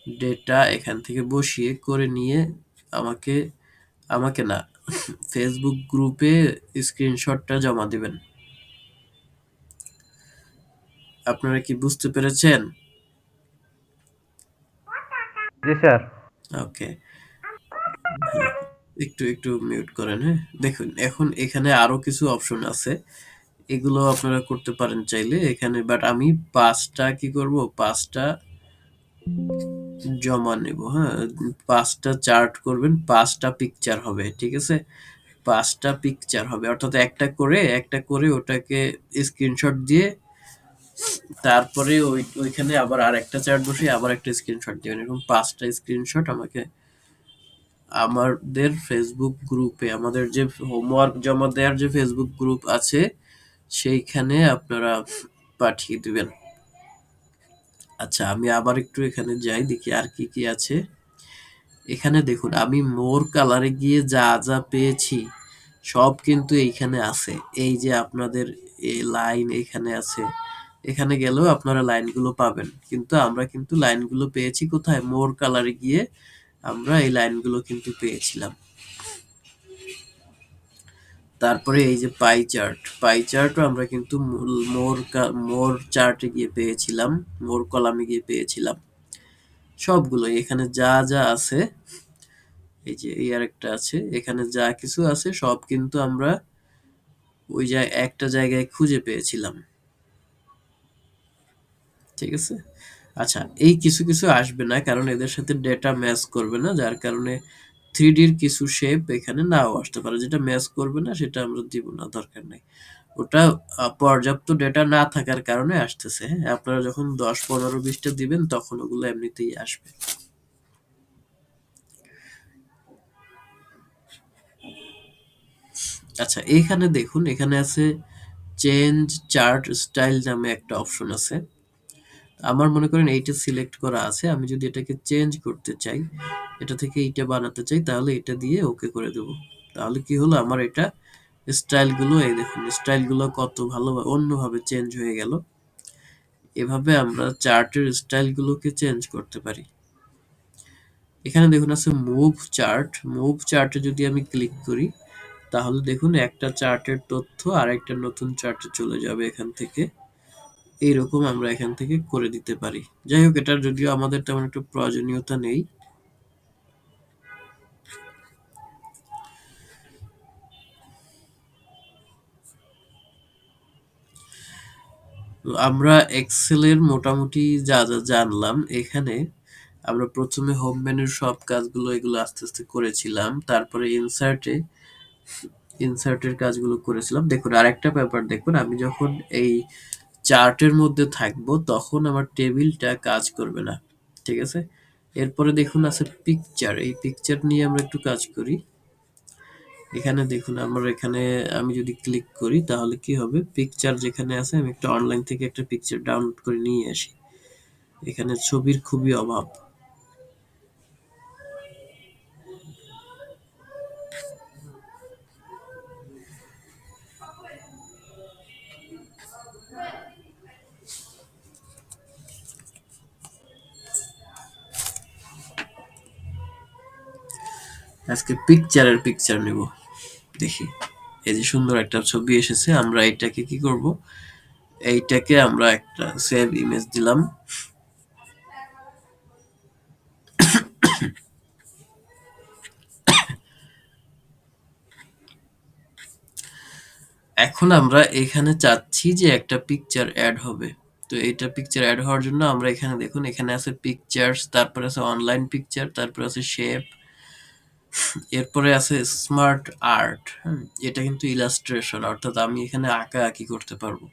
ডেটা এখান থেকে বসিয়ে করে নিয়ে আমাকে আমাকে না ফেসবুক গ্রুপে স্ক্রিনশটটা জমা দিবেন। আপনারা কি বুঝতে পেরেছেন? জি স্যার। ওকে, একটু একটু মিউট করেন, হ্যাঁ। দেখুন এখন এখানে আরো কিছু অপশন আছে, এগুলো আপনারা করতে পারেন চাইলে এখানে, বাট আমি 5টা কি করব, 5টা জমা নেব, হ্যাঁ। 5টা চার্ট করবেন, 5টা পিকচার হবে, ঠিক আছে। 5টা পিকচার হবে, অর্থাৎ একটা করে ওটাকে স্ক্রিনশট দিয়ে তারপরে ওইখানে আবার আরেকটা চার্ট বসিয়ে আবার একটা স্ক্রিনশট দিবেন। এরকম 5টা স্ক্রিনশট আমাকে আমাদের ফেসবুক গ্রুপে, আমাদের যে হোমওয়ার্ক জমা দেওয়ার যে ফেসবুক গ্রুপ আছে সেইখানে আপনারা পাঠিয়ে দিবেন। আচ্ছা, আমি আবার একটু এখানে যাই, দেখি আর কি কি আছে। এখানে দেখুন আমি মোর কালারে গিয়ে যা যা পেয়েছি সব কিন্তু এইখানে আছে। এই যে আপনাদের এই লাইন এখানে আছে, এখানে গেলেও আপনারা লাইনগুলো পাবেন, কিন্তু আমরা কিন্তু লাইনগুলো পেয়েছি কোথায়, মোর কালারে গিয়ে আমরা এই লাইনগুলো কিন্তু পেয়েছিলাম। তারপরে এই যে পাই চার্টও আমরা কিন্তু মোর চার্টে গিয়ে পেয়েছিলাম, মোর কলামে গিয়ে পেয়েছিলাম। সবগুলো এখানে যা যা আছে, এই যে এই আরেকটা আছে, এখানে যা কিছু আছে সব কিন্তু আমরা ওই একটা জায়গায় খুঁজে পেয়েছিলাম, ঠিক আছে। আচ্ছা, এই কিছু কিছু আসবে না কারণ এদের সাথে ডেটা ম্যাচ করবে না, যার কারণে 3Dর কিছু শেপ এখানে নাও আসতে পারে, যেটা ম্যাচ করবে না সেটা আমরা দিব না, দরকার নেই। ওটা পর্যাপ্ত ডেটা না থাকার কারণে আসতেছে, হ্যাঁ। আপনারা যখন 10, 15, 20টা দিবেন তখন ওগুলো এমনিতেই আসবে। আচ্ছা, এইখানে দেখুন, এখানে আছে চেঞ্জ চার্ট স্টাইল নামে একটা অপশন আছে। আমার মনে করেন এইটা সিলেক্ট করা আছে, আমি যদি এটাকে চেঞ্জ করতে চাই, এটা থেকে এইটা বানাতে চাই, তাহলে এটা দিয়ে ওকে করে দেব। তাহলে কি হলো, আমার এটা স্টাইলগুলো, এই দেখুন স্টাইলগুলো কত ভালোভাবে অন্যভাবে চেঞ্জ হয়ে গেল। এভাবে আমরা চার্টের স্টাইলগুলোকে চেঞ্জ করতে পারি। এখানে দেখুন আছে মুভ চার্টে যদি আমি ক্লিক করি তাহলে দেখুন একটা চার্টের তথ্য আরেকটা নতুন চার্টে চলে যাবে এখান থেকে। এইরকম আমরা এখান থেকে করে দিতে পারি। যাই হোক, এটার যদিও আমাদের তেমন একটা প্রয়োজনীয়তা নেই। আমরা এক্সেলের মোটামুটি যা যা জানলাম, এখানে আমরা প্রথমে হোম মেনুর সব কাজগুলো এগুলো আস্তে আস্তে করেছিলাম, তারপরে ইনসার্টের কাজগুলো করেছিলাম। দেখুন আরেকটা ব্যাপার, দেখুন আমি যখন এই চার্টের মধ্যে থাকবো তখন আমার টেবিলটা কাজ করবে না, ঠিক আছে। এরপরে দেখুন আছে পিকচার, এই পিকচার নিয়ে আমরা একটু কাজ করি। এখানে দেখুন এখানে আমি যদি ক্লিক করি তাহলে কি হবে, পিকচার যেখানে আছে, আমি একটা অনলাইন থেকে একটা পিকচার ডাউনলোড করে নিয়ে আসি। এখানে ছবির খুবই অভাব। আজকে পিকচার নেব, দেখি এই যে সুন্দর একটা ছবি এসেছে। আমরা এইটাকে কি করব, এইটাকে আমরা একটা সেভ ইমেজ দিলাম। এখন আমরা এখানে চাচ্ছি যে একটা পিকচার অ্যাড হবে। তো এইটা পিকচার অ্যাড হওয়ার জন্য আমরা এখানে দেখুন, এখানে আছে পিকচার্স, তারপরে আছে অনলাইন পিকচার, তারপরে আছে শেপ, এরপরে আছে স্মার্ট আর্ট। এটা কিন্তু ইলাস্ট্রেশন, অর্থাৎ আমি এখানে আঁকাআঁকি করতে পারবো,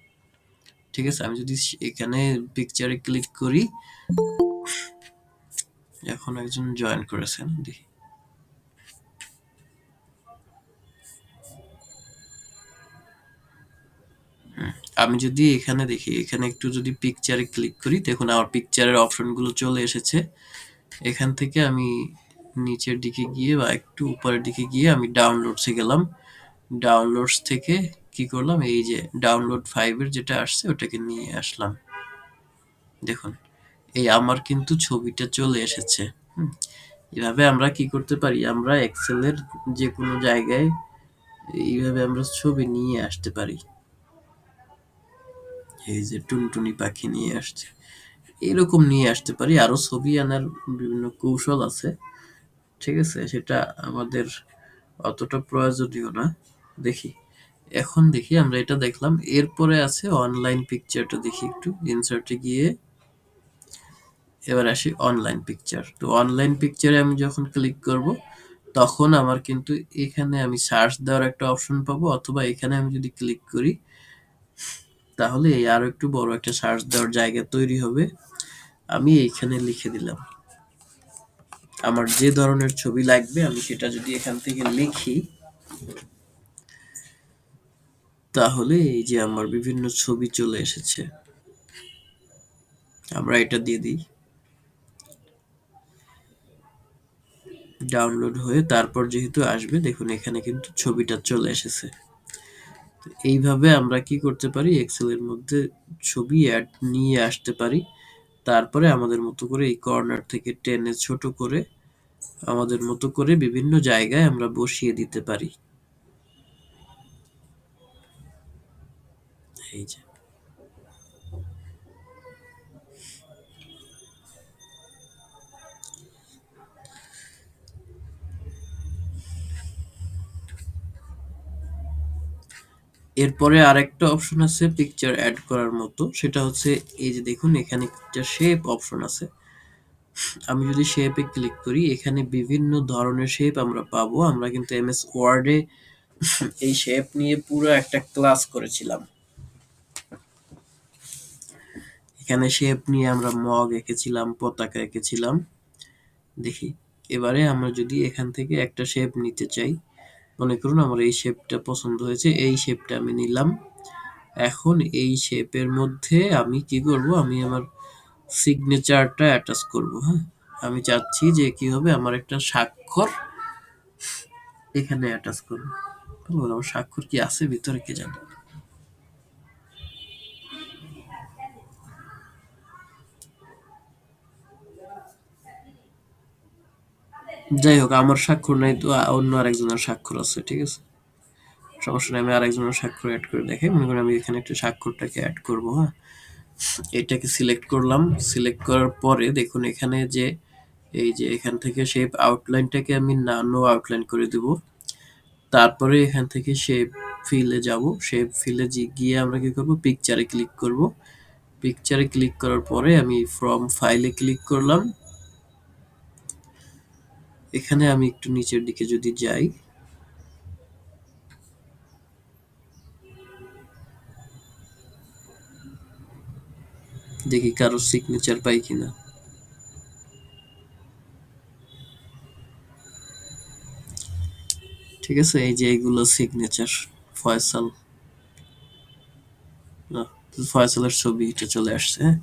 ঠিক আছে। আমি যদি এখানে পিকচারে ক্লিক করি, এখন একজন জয়েন করেছেন, দেখি। আমি যদি এখানে দেখি, এখানে একটু যদি পিকচারে ক্লিক করি, দেখুন আমার পিকচারের অপশনগুলো চলে এসেছে। এখান থেকে আমি নিচের দিকে গিয়ে বা একটু উপরের দিকে গিয়ে আমি ডাউনলোডসে গেলাম। ডাউনলোডস থেকে কি করলাম, এই যে ডাউনলোড 5 এর যেটা আসছে ওটাকে নিয়ে আসলাম। দেখুন এই আমার কিন্তু ছবিটা চলে এসেছে। এভাবে আমরা কি করতে পারি, আমরা এক্সেলের যে কোনো জায়গায় এইভাবে আমরা ছবি নিয়ে আসতে পারি। এই যে টুনটুনি পাখি নিয়ে আসছে, এরকম নিয়ে আসতে পারি। আরো ছবি আনার বিভিন্ন কৌশল আছে, ঠিক আছে, সেটা আমাদের অতটা প্রয়োজনীয় না। দেখি এখন দেখি আমরা এটা দেখলাম, এরপরে আছে অনলাইন পিকচারটা। দেখি একটু ইনসার্টে গিয়ে এবার আসি অনলাইন পিকচার। তো অনলাইন পিকচারে আমি যখন ক্লিক করব তখন আমার কিন্তু এখানে আমি সার্চ দেওয়ার একটা অপশন পাবো, অথবা এখানে আমি যদি ক্লিক করি তাহলে এই আরো একটু বড় একটা সার্চ দেওয়ার জায়গা তৈরি হবে। আমি এইখানে লিখে দিলাম আমার যে ধরনের ছবি লাগবে, আমি সেটা যদি এখান থেকে লিখি তাহলে এই যে আমার বিভিন্ন ছবি চলে এসেছে। আমরা এটা দিয়ে দিই, ডাউনলোড হয়ে তারপর যেহেতু আসবে, দেখুন এখানে কিন্তু ছবিটা চলে এসেছে। তো এইভাবে আমরা কি করতে পারি, এক্সেলের মধ্যে ছবি অ্যাড নিয়ে আসতে পারি। তারপরে আমাদের মতো করে এই কর্নার থেকে টেনে ছোট করে আমাদের মতো করে বিভিন্ন জায়গায় আমরা বসিয়ে দিতে পারি। এই যে এরপরে আরেকটা অপশন আছে পিকচার অ্যাড করার মতো, সেটা হচ্ছে এই যে দেখুন এখানে একটা শেপ অপশন আছে। আমি যদি শেপে ক্লিক করি এখানে বিভিন্ন ধরনের শেপ আমরা পাবো। আমরা কিন্তু এমএস ওয়ার্ডে এই শেপ নিয়ে পুরো একটা ক্লাস করেছিলাম। এখানে শেপ নিয়ে আমরা মগ এঁকেছিলাম, পতাকা এঁকেছিলাম। দেখি এবারে আমরা যদি এখান থেকে একটা শেপ নিতে চাই, মনে করুন আমার এই শেপটা পছন্দ হয়েছে, এই শেপটা আমি নিলাম। এখন এই শেপের মধ্যে আমি কি করব, আমি আমার সিগনেচারটা অ্যাটাচ করব। হ্যাঁ, আমি চাচ্ছি যে কি হবে, আমার একটা স্বাক্ষর এখানে অ্যাটাচ করব। আমার স্বাক্ষর কি আছে ভিতরে কে জানে। যাই হোক আমার স্বাক্ষর নাই তো, অন্য আরেকজনের স্বাক্ষর আছে, ঠিক আছে, সমস্যা নেই। আমি আরেকজনের স্বাক্ষর অ্যাড করে দেখাই। মনে করি আমি এখানে একটা স্বাক্ষরটাকে অ্যাড করব। হ্যাঁ, এটাকে সিলেক্ট করলাম। সিলেক্ট করার পরে দেখুন এখানে যে এই যে এখান থেকে শেপ আউটলাইনটাকে আমি নো আউটলাইন করে দেব। তারপরে এখান থেকে শেপ ফিলে যাব। শেপ ফিলে গিয়ে আমরা কি করব, পিকচারে ক্লিক করব। পিকচারে ক্লিক করার পরে আমি ফ্রম ফাইলে ক্লিক করলাম। এখানে আমি একটু নিচের দিকে যদি যাই, দেখি কারো সিগনেচার পাই কিনা। ঠিক আছে, এই যে এইগুলো সিগনেচার ফয়সাল, ফয়সালের ছবি এটা চলে আসছে। হ্যাঁ,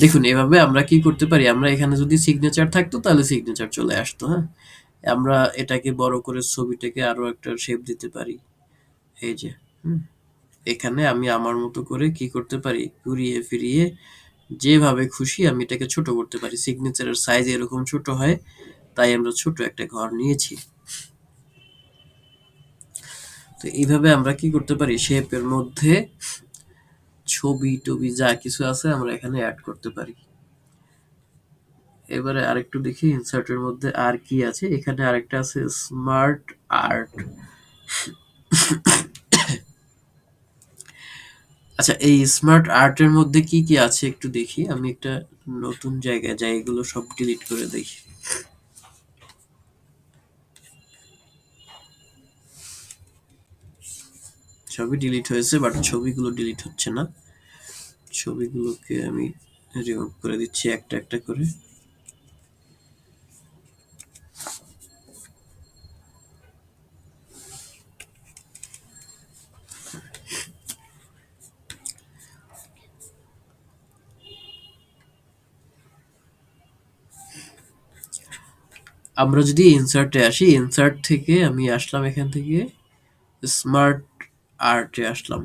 দেখুন এভাবে আমরা কি করতে পারি, আমরা এখানে যদি সিগনেচার থাকতো তাহলে সিগনেচার চলে আসতো। হ্যাঁ, আমরা এটাকে বড় করে ছবিটাকে আরো একটা শেপ দিতে পারি। এই যে এখানে আমি আমার মতো করে কি করতে পারি, ঘুরিয়ে ফিরিয়ে যেভাবে খুশি আমি এটাকে ছোট করতে পারি। সিগনেচারের সাইজ এরকম ছোট হয়, তাই আমরা ছোট একটা ঘর নিয়েছি। তো এইভাবে আমরা কি করতে পারি, শেপের মধ্যে ছবি টবি যা কিছু আছে আমরা এখানে অ্যাড করতে পারি। এবারে আরেকটু দেখি ইনসার্টের মধ্যে আর কি আছে। এখানে আরেকটা আছে স্মার্ট আর্ট। আচ্ছা, এই স্মার্ট আর্টের মধ্যে কি কি আছে একটু দেখি। আমি একটা নতুন জায়গায় যাই, এগুলো সব ডিলিট করে দেখি। সবই ডিলিট হয়েছে, বাট ছবিগুলো ডিলিট হচ্ছে না। ছবিগুলোকে আমি রিমুভ করে দিচ্ছি একটা একটা করে। আমরা যদি ইনসার্টে আসি, ইনসার্ট থেকে আমি আসলাম এখান থেকে স্মার্ট আর্টে আসলাম।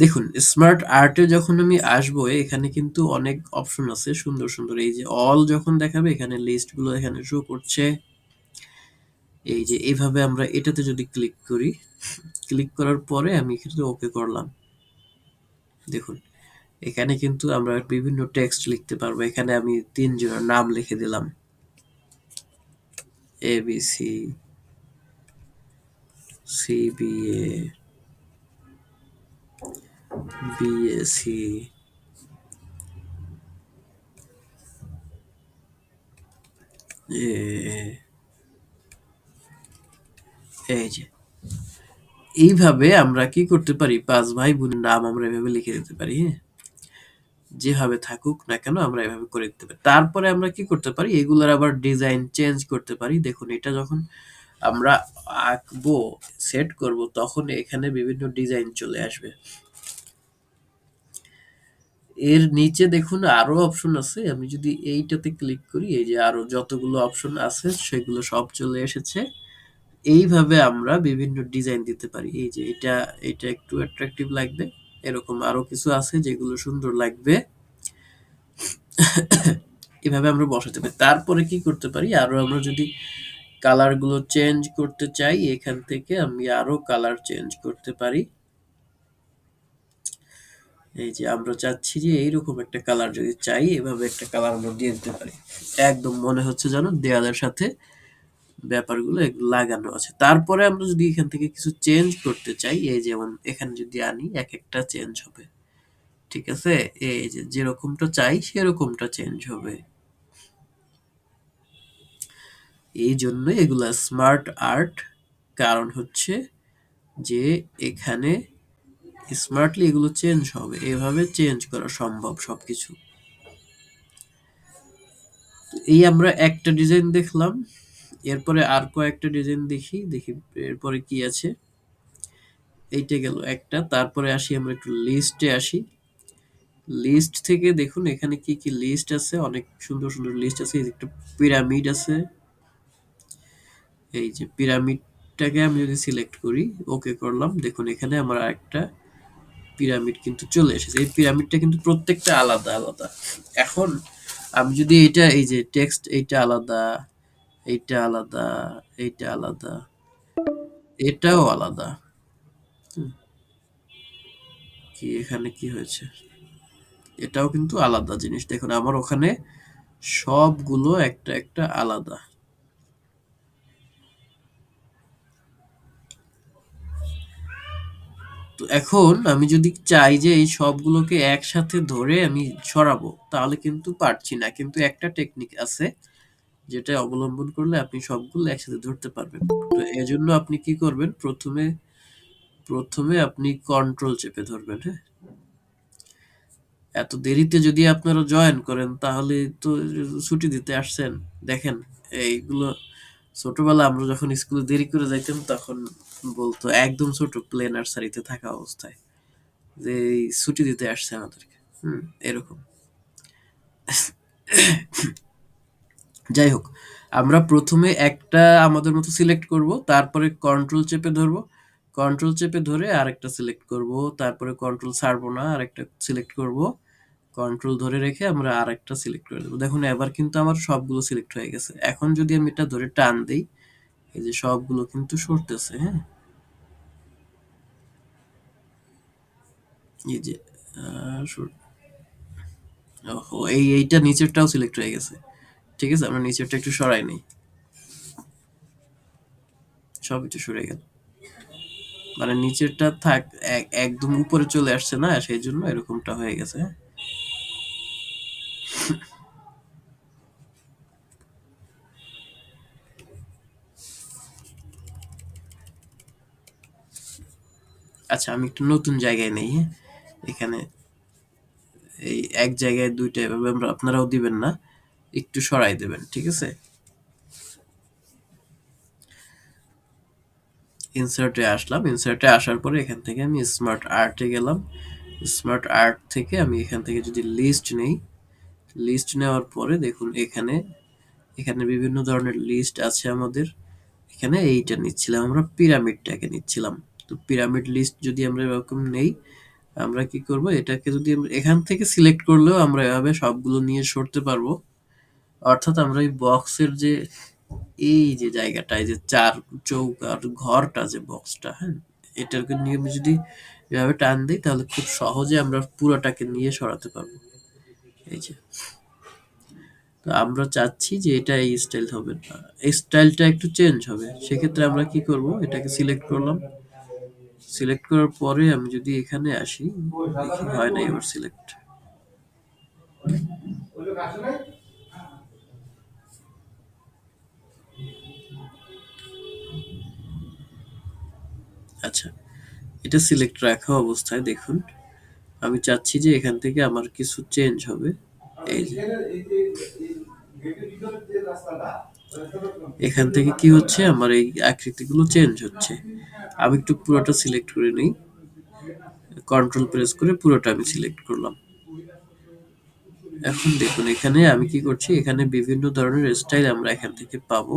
দেখুন স্মার্ট আর্টে যখন আমি আসবো এখানে কিন্তু অনেক অপশন আছে সুন্দর সুন্দর। এই যে অল যখন দেখাবে এখানে লিস্ট গুলো এখানে শো করছে। এই যে এইভাবে আমরা এটাতে যদি ক্লিক করি, ক্লিক করার পরে আমি কিন্তু ওকে করলাম। দেখুন এখানে কিন্তু আমরা বিভিন্ন টেক্সট লিখতে পারবো। এখানে আমি তিনজনের নাম লিখে দিলাম, ABC, CBA, BSc, এই যে এইভাবে আমরা কি করতে পারি, পাঁচ ভাই বোনের নাম আমরা এভাবে লিখে দিতে পারি। হ্যাঁ, যেভাবে থাকুক না কেন আমরা এভাবে করে দিতে পারি। তারপরে আমরা কি করতে পারি, এগুলার আবার ডিজাইন চেঞ্জ করতে পারি। দেখুন এটা যখন আমরা আঁকবো, সেট করব, তখন এখানে বিভিন্ন ডিজাইন চলে আসবে। এর নিচে দেখুন আরো অপশন আছে। আমি যদি এইটাতে ক্লিক করি, এই যে আরো যতগুলো অপশন আছে সেগুলো সব চলে এসেছে। এইভাবে আমরা বিভিন্ন ডিজাইন দিতে পারি। এই যে এটা এটা একটু অ্যাট্রাকটিভ লাগবে, এরকম আরো কিছু আছে যেগুলো সুন্দর লাগবে। এভাবে আমরা বসাতে পারি। তারপরে কি করতে পারি, আরো আমরা যদি কালার গুলো চেঞ্জ করতে চাই, এখান থেকে আমি আরো কালার চেঞ্জ করতে পারি। এই যে আমরা চাচ্ছি যে এইরকম একটা কালার যদি চাই, এভাবে একটা কালার আমরা দিয়ে দিতে পারি। একদম মনে হচ্ছে যেন দেয়ালের সাথে ব্যাপারগুলো এগুলো লাগানো আছে। তারপরে আমরা যদি এখান থেকে কিছু চেঞ্জ করতে চাই, এই যেমন এখানে যদি আনি, এক একটা চেঞ্জ হবে। ঠিক আছে, এই যে যেরকমটা চাই সেরকমটা চেঞ্জ হবে। এই জন্য এগুলা স্মার্ট আর্ট, কারণ হচ্ছে যে এখানে স্মার্টলি এগুলো চেঞ্জ হবে, এভাবে চেঞ্জ করা সম্ভব সবকিছু। এই আমরা একটা ডিজাইন দেখলাম, এরপরে আর কয়েকটা ডিজাইন দেখি দেখি এরপরে কি আছে। এইটা গেল একটা। তারপরে আসি আমরা একটু লিস্টে আসি। লিস্ট থেকে দেখুন এখানে কি কি লিস্ট আছে, অনেক সুন্দর সুন্দর লিস্ট আছে। এই যে একটা পিরামিড আছে, এই যে পিরামিডটাকে আমি যদি সিলেক্ট করি, ওকে করলাম, দেখুন এখানে আমার একটা পিরামিড কিন্তু চলে এসেছে। এই পিরামিডটা কিন্তু প্রত্যেকটা আলাদা আলাদা। এখন আমি যদি এটা, এই যে টেক্সট, এইটা আলাদা, এইটা আলাদা, এইটা আলাদা, এটাও আলাদা। কি এখানে কি হয়েছে, এটাও কিন্তু আলাদা জিনিস। দেখুন আমার ওখানে সবগুলো একটা একটা আলাদা। তো এখন আমি যদি চাই যে এই সবগুলোকে একসাথে ধরে আমি সরাবো, তাহলে কিন্তু পারছি না। কিন্তু একটা টেকনিক আছে যেটা অবলম্বন করলে আপনি সবগুলো একসাথে ধরতে পারবেন। তো এজন্য আপনি কি করবেন, প্রথমে প্রথমে আপনি কন্ট্রোল চেপে ধরবেন। হ্যাঁ, এত দেরিতে যদি আপনারা জয়েন করেন তাহলে তো ছুটি দিতে আসছেন। দেখেন এইগুলো ছোটবেলা আমরা যখন স্কুলে দেরি করে যাইতাম তখন বলতো, একদম ছোট প্লে নার্সারিতে থাকা অবস্থায়, যে এই ছুটি দিতে আসছে আমাদেরকে। এরকম। যাই হোক, আমরা প্রথমে একটা আমাদের মতো সিলেক্ট করব, তারপরে কন্ট্রোল চেপে ধরবো, কন্ট্রোল চেপে ধরে আরেকটা সিলেক্ট করব, তারপরে কন্ট্রোল ছাড়বো না, আরেকটা সিলেক্ট করব, কন্ট্রোল ধরে রেখে আমরা আরেকটা সিলেক্ট করে দেবো। দেখুন এবার কিন্তু আমার সবগুলো সিলেক্ট হয়ে গেছে। এখন যদি আমি এটা ধরে টান দেই, এই যে সবগুলো কিন্তু সরতেছে। হ্যাঁ, এই যে ওহো, এইটা নিচেরটাও সিলেক্ট হয়ে গেছে। ঠিক আছে, আমরা নিচেরটা একটু সরাই নেই, সব একটু সরে গেল। মানে নিচেরটা থাক, একদম উপরে চলে আসছে না, সেই জন্য এরকমটা হয়ে গেছে। হ্যাঁ, আচ্ছা আমি একটু নতুন জায়গায় নেই। হ্যাঁ, এখানে এই এক জায়গায় দুইটা এভাবে আমরা, আপনারাও দিবেন না, একটু সরাই দেবেন। ঠিক আছে, ইনসার্টে আসলাম। ইনসার্টে আসার পরে এখান থেকে আমি স্মার্ট আর্টে গেলাম। স্মার্ট আর্ট থেকে আমি এখান থেকে যদি লিস্ট নেই, লিস্ট নেওয়ার পরে দেখুন এখানে এখানে বিভিন্ন ধরনের লিস্ট আছে আমাদের। এখানে এইটা নিচ্ছিলাম, আমরা পিরামিডটাকে নিচ্ছিলাম। তো পিরামিড লিস্ট যদি আমরা এরকম নেই, আমরা কি করব, এটাকে যদি আমরা এখান থেকে সিলেক্ট করলেও আমরা এভাবে সবগুলো নিয়ে সরতে পারবো। অর্থাৎ আমরা এই বক্সের যে এই যে জায়গাটায় যে চার চৌকার ঘরটা যে বক্সটা, হ্যাঁ, এটাকে নিয়ে আমি যদি এভাবে টান দিই তাহলে খুব সহজে আমরা পুরোটাকে নিয়ে সরাতে পারবো। এই যে, তো আমরা চাচ্ছি যে এটা এই স্টাইল হবে না, এই স্টাইলটা একটু চেঞ্জ হবে। সেক্ষেত্রে আমরা কি করব, এটাকে সিলেক্ট করলাম। সিলেক্ট করার পরে আমি যদি এখানে আসি, দেখি হয় না এবার সিলেক্ট। আচ্ছা, এটা সিলেক্ট রাখা অবস্থায় দেখুন, আমি চাচ্ছি যে এখান থেকে আমার কিছু চেঞ্জ হবে। এই যে এখান থেকে কি হচ্ছে, আমার এই আকৃতিগুলো চেঞ্জ হচ্ছে। আমি একটু পুরোটা সিলেক্ট করে নিই, কন্ট্রোল প্রেস করে পুরোটা আমি সিলেক্ট করলাম। এখন দেখুন এখানে আমি কি করছি, এখানে বিভিন্ন ধরনের স্টাইল আমরা এখান থেকে পাবো।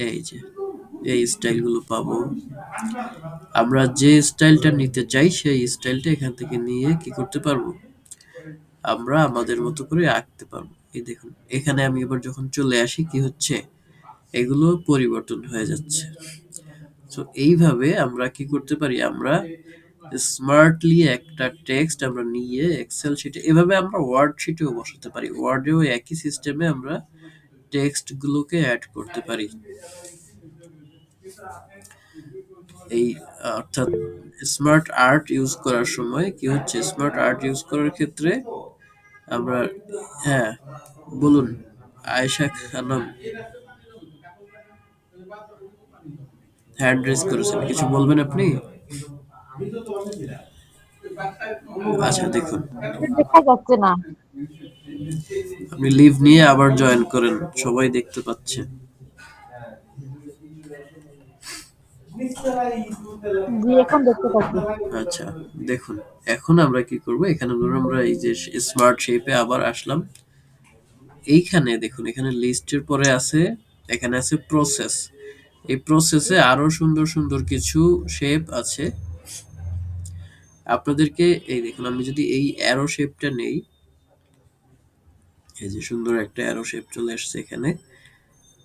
এই যে এই স্টাইলগুলো পাবো। আমরা যে স্টাইলটা নিতে চাই সেই স্টাইলটা এখান থেকে নিয়ে কি করতে পারবো, আমরা আমাদের মতো করে আঁকতে পারবো। এই দেখুন এখানে আমি এবার যখন চলে আসি কি হচ্ছে, এগুলো পরিবর্তন হয়ে যাচ্ছে। তো এইভাবে আমরা কি করতে পারি, আমরা স্মার্টলি একটা টেক্সট আমরা নিয়ে এক্সেল শিটে, এভাবে আমরা ওয়ার্ড শিটেও বসাতে পারি। ওয়ার্ডেও একই সিস্টেমে আমরা টেক্সট গুলোকে অ্যাড করতে পারি। এই অর্থাৎ স্মার্ট আর্ট ইউজ করার সময় কি হচ্ছে, স্মার্ট আর্ট ইউজ করার ক্ষেত্রে আমরা, হ্যাঁ বলুন আয়েশা খানম হ্যান্ড রেজ করেছেন, কিছু বলবেন আপনি? আচ্ছা দেখুন, দেখা যাচ্ছে না। আপনি লিভ নিয়ে আবার জয়েন করেন, সবাই দেখতে পাচ্ছে। জি, এখন দেখতে পাচ্ছি। আচ্ছা দেখুন, এখন আমরা কি করব, এখানে ধরুন আমরা এই যে স্মার্ট শেপে আবার আসলাম। এইখানে দেখুন, এখানে লিস্টের পরে আছে, এখানে আছে প্রসেস। এই প্রসেসে আরো সুন্দর সুন্দর কিছু শেপ আছে আপনাদেরকে। এই দেখুন আমি যদি এই অ্যারো শেপটা নেই, এই যে সুন্দর একটা অ্যারো শেপ চলে আসছে এখানে।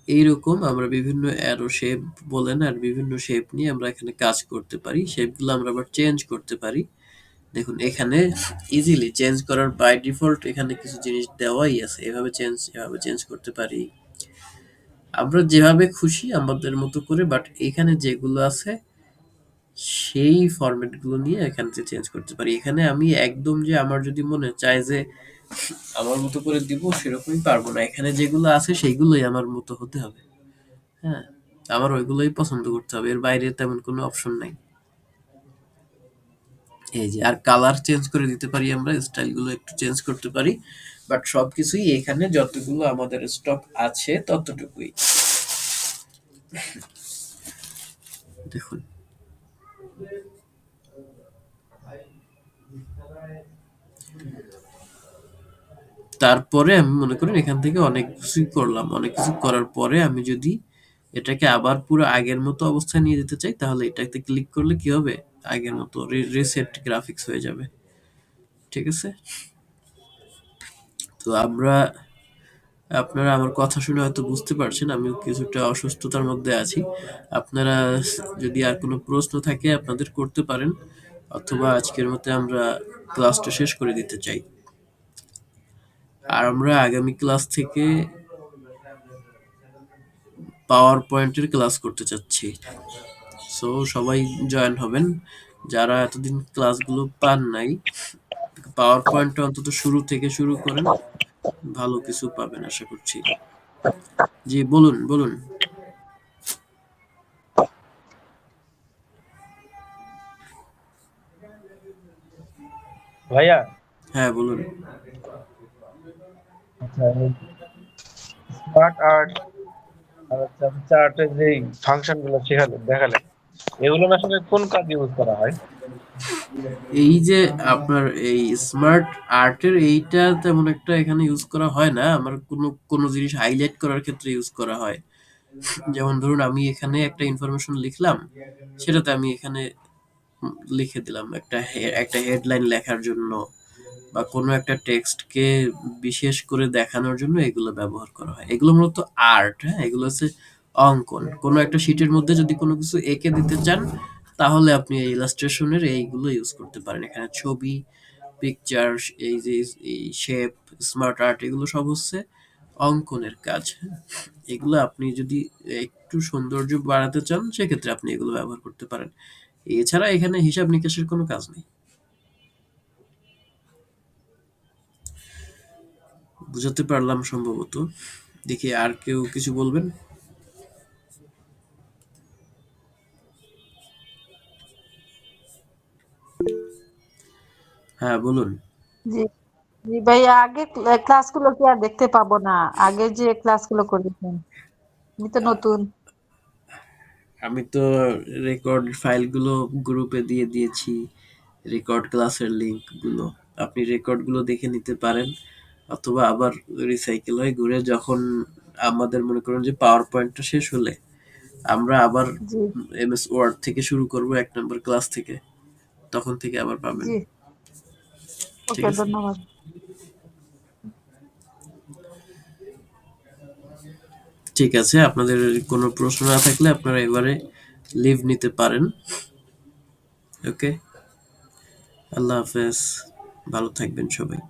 এইরকম আমরা বিভিন্ন অ্যারো শেপ বলেন আর বিভিন্ন শেপ নিয়ে আমরা এখানে কাজ করতে পারি। শেপগুলো আমরা আবার চেঞ্জ করতে পারি। দেখুন এখানে ইজিলি চেঞ্জ করার বাই ডিফল্ট এখানে কিছু জিনিস দেওয়াই আছে, এভাবে চেঞ্জ করতে পারি আমরা যেভাবে খুশি আমাদের মতো করে। বাট এখানে যেগুলো আছে সেই ফরম্যাট গুলো নিয়ে এখান থেকে চেঞ্জ করতে পারি। এখানে আমি একদম যে আমার যদি মনে চায় যে আমার মতো করে দিব সেরকমই পারবো না। এখানে যেগুলো আছে সেইগুলোই আমার মতো হতে হবে। হ্যাঁ, আমার ওইগুলোই পছন্দ করতে হবে, এর বাইরে তেমন কোনো অপশন নাই। এই যে আর কালার চেঞ্জ করে দিতে পারি, আমরা স্টাইল গুলো একটু চেঞ্জ করতে পারি। বাট সবকিছুই এখানে যতগুলো আমাদের স্টক আছে ততটুকুই। দেখুন তারপরে আমি মনে করেন এখান থেকে অনেক কিছুই করলাম, অনেক কিছু করার পরে আমি যদি এটাকে আবার পুরো আগের মতো অবস্থায় নিয়ে যেতে চাই তাহলে এটাতে ক্লিক করলে কি হবে, আগের মতো রিসেট গ্রাফিক্স হয়ে যাবে। ঠিক আছে, তো আপনারা আমার কথা শুনে হয়তো বুঝতে পারছেন আমি কিছুটা অসুস্থতার মধ্যে আছি। আপনারা যদি আর কোনো প্রশ্ন থাকে আপনাদের করতে পারেন, অথবা আজকের মতো আমরা ক্লাসটা শেষ করে দিতে চাই। আর আমরা আগামী ক্লাস থেকে পাওয়ার পয়েন্টের ক্লাস করতে চাচ্ছি। সো সবাই জয়েন হবেন যারা এতদিন ক্লাসগুলো পান নাই। পাওয়ার পয়েন্টটা অন্তত শুরু থেকে শুরু করেন, ভালো কিছু পাবেন আশা করছি। জি বলুন বলুন। ভাইয়া, হ্যাঁ বলুন। আচ্ছা স্মার্ট আর্ট আর হচ্ছে চার্টের যে ফাংশন গুলো দেখালেন, এগুলো আসলে কোন কাজে ইউজ করা হয়? এই যে আপনার এই স্মার্ট আর্টের এইটা তেমন একটা এখানে ইউজ করা হয় না, আমার কোনো কোনো জিনিস হাইলাইট করার ক্ষেত্রে ইউজ করা হয়। যেমন ধরুন আমি এখানে একটা ইনফরমেশন লিখলাম, সেটাতে আমি এখানে লিখে দিলাম একটা হেডলাইন লেখার জন্য বা কোনো একটা টেক্সটকে বিশেষ করে দেখানোর জন্য এগুলো ব্যবহার করা হয়। এগুলো মূলত আর্ট, হ্যাঁ? এগুলো হচ্ছে অঙ্কন। কোনো একটা শিটের মধ্যে যদি কোনো কিছু এঁকে দিতে চান, তাহলে আপনি এই ইলাস্ট্রেশনের এইগুলো ইউজ করতে পারেন। এখানে ছবি, পিকচার, এই যে এই শেপ, স্মার্ট আর্ট, এগুলো সব হচ্ছে অঙ্কনের কাজ, হ্যাঁ? এগুলো আপনি যদি একটু সৌন্দর্য বাড়াতে চান, সেক্ষেত্রে আপনি এগুলো ব্যবহার করতে পারেন। এছাড়া এখানে হিসাব নিকাশের কোনো কাজ নেই। বুঝাতে পারলাম সম্ভবত। দেখি আর কেউ কিছু বলবেন? হ্যাঁ, বলুন। জি জি ভাইয়া, আগে ক্লাসগুলো কি আর দেখতে পাবো না? আগে যে ক্লাসগুলো করেছেন, আমি তো নতুন। আমি তো রেকর্ড ফাইলগুলো গ্রুপে দিয়ে দিয়েছি, রেকর্ড ক্লাসের লিংকগুলো। আপনি রেকর্ডগুলো দেখে নিতে পারেন, অথবা আবার রিসাইকেল হয়ে ঘুরে যখন আমাদের মনে করুন যে পাওয়ার পয়েন্টটা শেষ হলে আমরা আবার জি এমএস ওয়ার্ড থেকে শুরু করব ১ নম্বর ক্লাস থেকে। তখন থেকে আবার পাবেন। জি, ঠিক ওকে, আছে? ধন্যবাদ। ঠিক আছে, আপনাদের কোনো প্রশ্ন না থাকলে আপনারা এবারে লিভ নিতে পারেন। ওকে? আল্লাহ হাফেজ। ভালো থাকবেন সবাই।